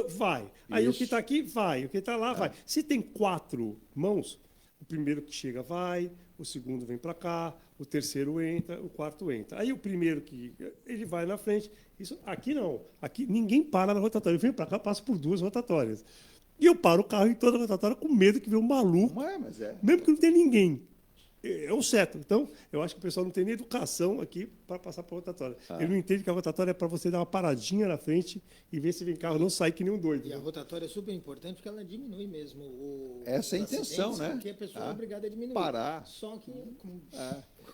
vai. Aí o que está aqui vai, o que está lá vai. Se tem 4 mãos, o primeiro que chega vai, o segundo vem para cá, o terceiro entra, o quarto entra. Aí o primeiro que ele vai na frente. Isso aqui não. Aqui ninguém para na rotatória. Eu venho para cá, passo por 2 rotatórias. E eu paro o carro em toda a rotatória com medo que venha um maluco. Mesmo que não tenha ninguém. É o certo. Então, eu acho que o pessoal não tem nem educação aqui para passar para a rotatória. Ele não entende que a rotatória é para você dar uma paradinha na frente e ver se vem carro não sai que nem um doido. E a rotatória é super importante porque ela diminui mesmo essa é a intenção, né? Porque a pessoa é obrigada a diminuir. Parar. Só que, como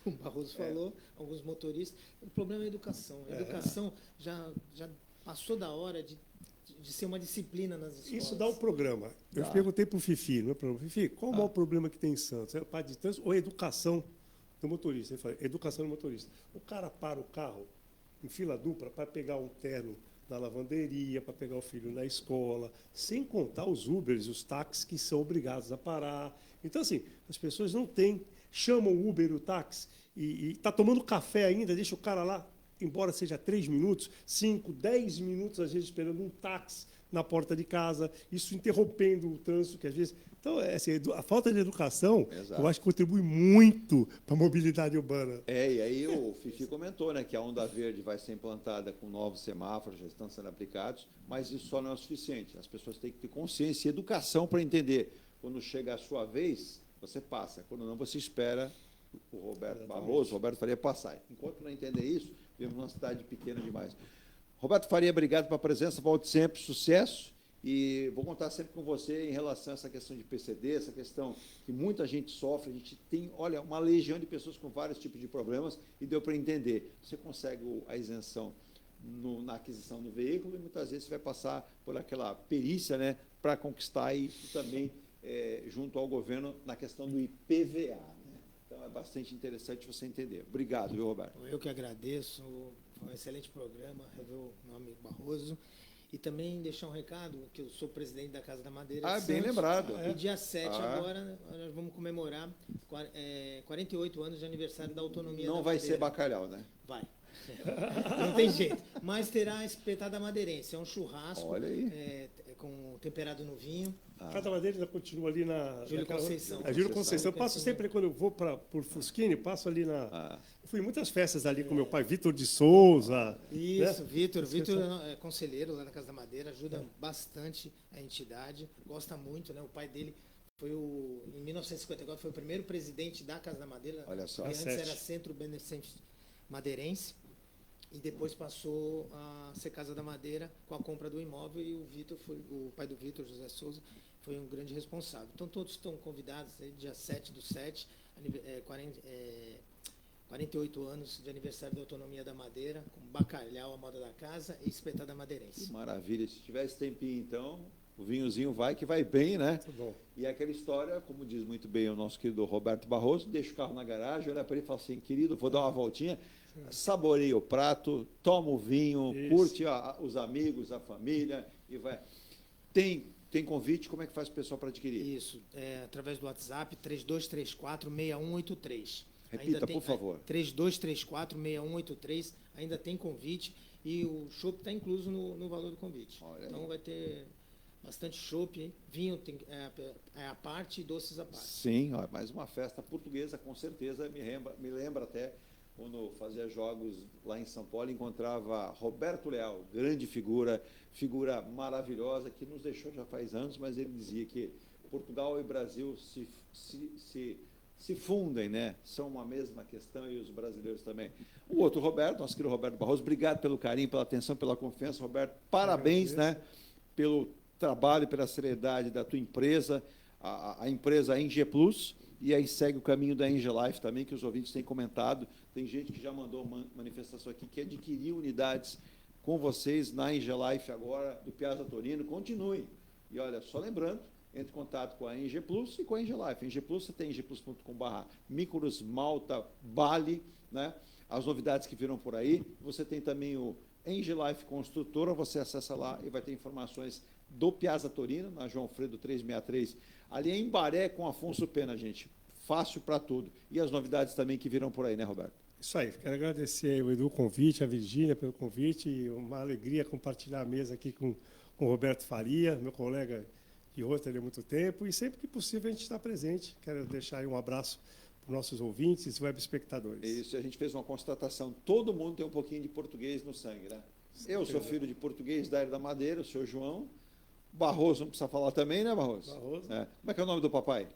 o Barroso falou, alguns motoristas, o problema é a educação. A educação já passou da hora de ser uma disciplina nas escolas. Isso dá um programa. Eu perguntei para o Fifi, não é problema. Fifi, qual o maior problema que tem em Santos? É o parte de trânsito ou a educação do motorista? Ele falou, educação do motorista. O cara para o carro em fila dupla para pegar um terno na lavanderia, para pegar o filho na escola, sem contar os Ubers, os táxis que são obrigados a parar. Então, assim, as pessoas não têm, chamam o Uber, o táxi, e está tomando café ainda, deixa o cara lá, embora seja 3 minutos, 5, 10 minutos, às vezes, esperando um táxi na porta de casa, isso interrompendo o trânsito, que às vezes... Então, assim, a falta de educação, eu acho que contribui muito para a mobilidade urbana. E aí o Fifi comentou, né, que a onda verde vai ser implantada com novos semáforos, já estão sendo aplicados, mas isso só não é o suficiente. As pessoas têm que ter consciência e educação para entender. Quando chega a sua vez, você passa. Quando não, você espera o Roberto Barroso, o Roberto Faria passar. Enquanto não entender isso, vivemos numa cidade pequena demais. Roberto Faria, obrigado pela presença, volte sempre, sucesso, e vou contar sempre com você em relação a essa questão de PCD, essa questão que muita gente sofre, a gente tem, olha, uma legião de pessoas com vários tipos de problemas, e deu para entender. Você consegue a isenção na aquisição do veículo, e muitas vezes você vai passar por aquela perícia, né, para conquistar isso também junto ao governo na questão do IPVA. Então, é bastante interessante você entender. Obrigado, viu, Roberto? Eu que agradeço. Foi um excelente programa, reveu o meu amigo Barroso. E também deixar um recado, que eu sou presidente da Casa da Madeira. Ah, de bem Santos, lembrado. E dia 7 agora, nós vamos comemorar 48 anos de aniversário da autonomia Não da vai madeira. ser bacalhau, né? Vai. Não tem jeito. Mas terá a espetada madeirense. É um churrasco. Olha aí. Com temperado no vinho. Cada madeira ainda continua ali na... Júlio Conceição. Júlio Conceição. Eu passo sempre, quando eu vou por Fusquini, passo ali na... Eu fui em muitas festas ali com meu pai, Vitor de Souza. Isso, né? Vitor é conselheiro lá na Casa da Madeira, ajuda bastante a entidade, gosta muito, né? O pai dele foi em 1954, foi o primeiro presidente da Casa da Madeira. Olha só. Antes era Centro Beneficente Madeirense. E depois passou a ser Casa da Madeira com a compra do imóvel, e o pai do Vitor, José Souza, foi um grande responsável. Então todos estão convidados, dia 7/7, 48 anos de aniversário da autonomia da madeira, com bacalhau à moda da casa e espetada madeirense. Que maravilha. Se tiver esse tempinho, então, o vinhozinho vai que vai bem, né? Muito bom. E aquela história, como diz muito bem o nosso querido Roberto Barroso, deixa o carro na garagem, olha para ele e fala assim, querido, vou dar uma voltinha, saboreia o prato, toma o vinho, curte os amigos, a família e vai. Tem convite? Como é que faz o pessoal para adquirir? Isso, através do WhatsApp, 3234-6183. Repita, por favor. 3234-6183, ainda tem convite, e o chopp está incluso no valor do convite. Olha então aí. vai ter bastante chopp, vinho é a parte e doces à parte. Sim, ó, mais uma festa portuguesa, com certeza, me lembra até quando fazia jogos lá em São Paulo, encontrava Roberto Leal, grande figura maravilhosa, que nos deixou já faz anos, mas ele dizia que Portugal e Brasil se fundem, né? São uma mesma questão, e os brasileiros também. O outro Roberto, nosso querido Roberto Barroso, obrigado pelo carinho, pela atenção, pela confiança, Roberto, parabéns, né? Pelo trabalho, pela seriedade da tua empresa, a empresa Eng Plus, e aí segue o caminho da Eng Life também, que os ouvintes têm comentado. Tem gente que já mandou uma manifestação aqui que adquiriu unidades com vocês na Eng Life agora, do Piazza Torino. Continue. E olha, só lembrando, entre em contato com a Eng Plus e com a Eng Life. Eng Plus, você tem engplus.com/Mykonos, Malta, Bali, né? As novidades que viram por aí. Você tem também o Eng Life Construtora, você acessa lá e vai ter informações do Piazza Torino, na João Fredo 363, ali em Baré, com Afonso Pena, gente. Fácil para tudo. E as novidades também que viram por aí, né, Roberto? Isso aí. Quero agradecer o Edu, o convite, a Virgínia pelo convite, e uma alegria compartilhar a mesa aqui com o Roberto Faria, meu colega de Rotary há muito tempo, e sempre que possível a gente está presente. Quero deixar aí um abraço para os nossos ouvintes e web espectadores. Isso, a gente fez uma constatação. Todo mundo tem um pouquinho de português no sangue, né? Eu sou filho de português da Ilha da Madeira, o senhor João. Barroso, não precisa falar também, né, Barroso? Barroso. É. Como é que é o nome do papai?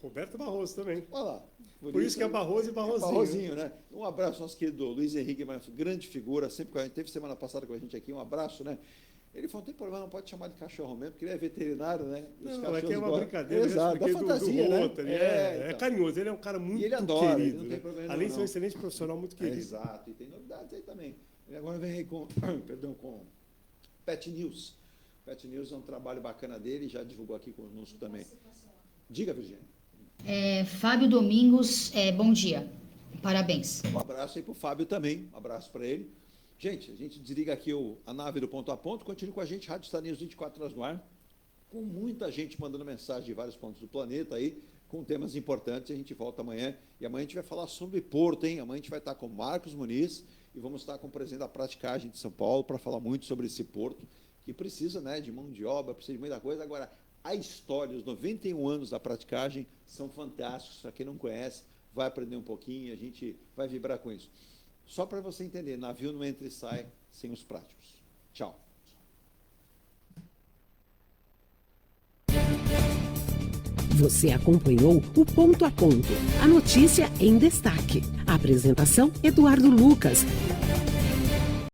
Roberto Barroso também. Olha lá. Por isso que é Barroso e Barrosinho. Barrosinho, né? Um abraço, nosso querido Luiz Henrique, grande figura, sempre com a gente, teve semana passada com a gente aqui, um abraço, né? Ele falou, não tem problema, não pode chamar de cachorro mesmo, porque ele é veterinário, né? Não, é que é uma brincadeira. Exato, da fantasia, do né? Rotary, é carinhoso, ele é um cara muito ele adora, querido. ele não tem problema, além de ser um não. excelente profissional, muito querido. Exato, e tem novidades aí também. Ele agora vem aí com, com Pet News. Pet News é um trabalho bacana dele, já divulgou aqui conosco também. Diga, Virgínia. Fábio Domingos, bom dia. Parabéns. Um abraço aí para o Fábio também, um abraço para ele. Gente, a gente desliga aqui a nave do Ponto a Ponto, continue com a gente, Rádio Star News 24 horas no ar, com muita gente mandando mensagem de vários pontos do planeta aí, com temas importantes. A gente volta amanhã, e amanhã a gente vai falar sobre Porto, hein? Amanhã a gente vai estar com o Marcos Muniz, e vamos estar com o presidente da Praticagem de São Paulo, para falar muito sobre esse porto, que precisa, né, de mão de obra, precisa de muita coisa. Agora, a história, os 91 anos da Praticagem são fantásticos. Para quem não conhece, vai aprender um pouquinho, a gente vai vibrar com isso. Só para você entender, navio não entra e sai sem os práticos. Tchau. Você acompanhou o Ponto a Ponto, a notícia em destaque. A apresentação, Eduardo Lucas.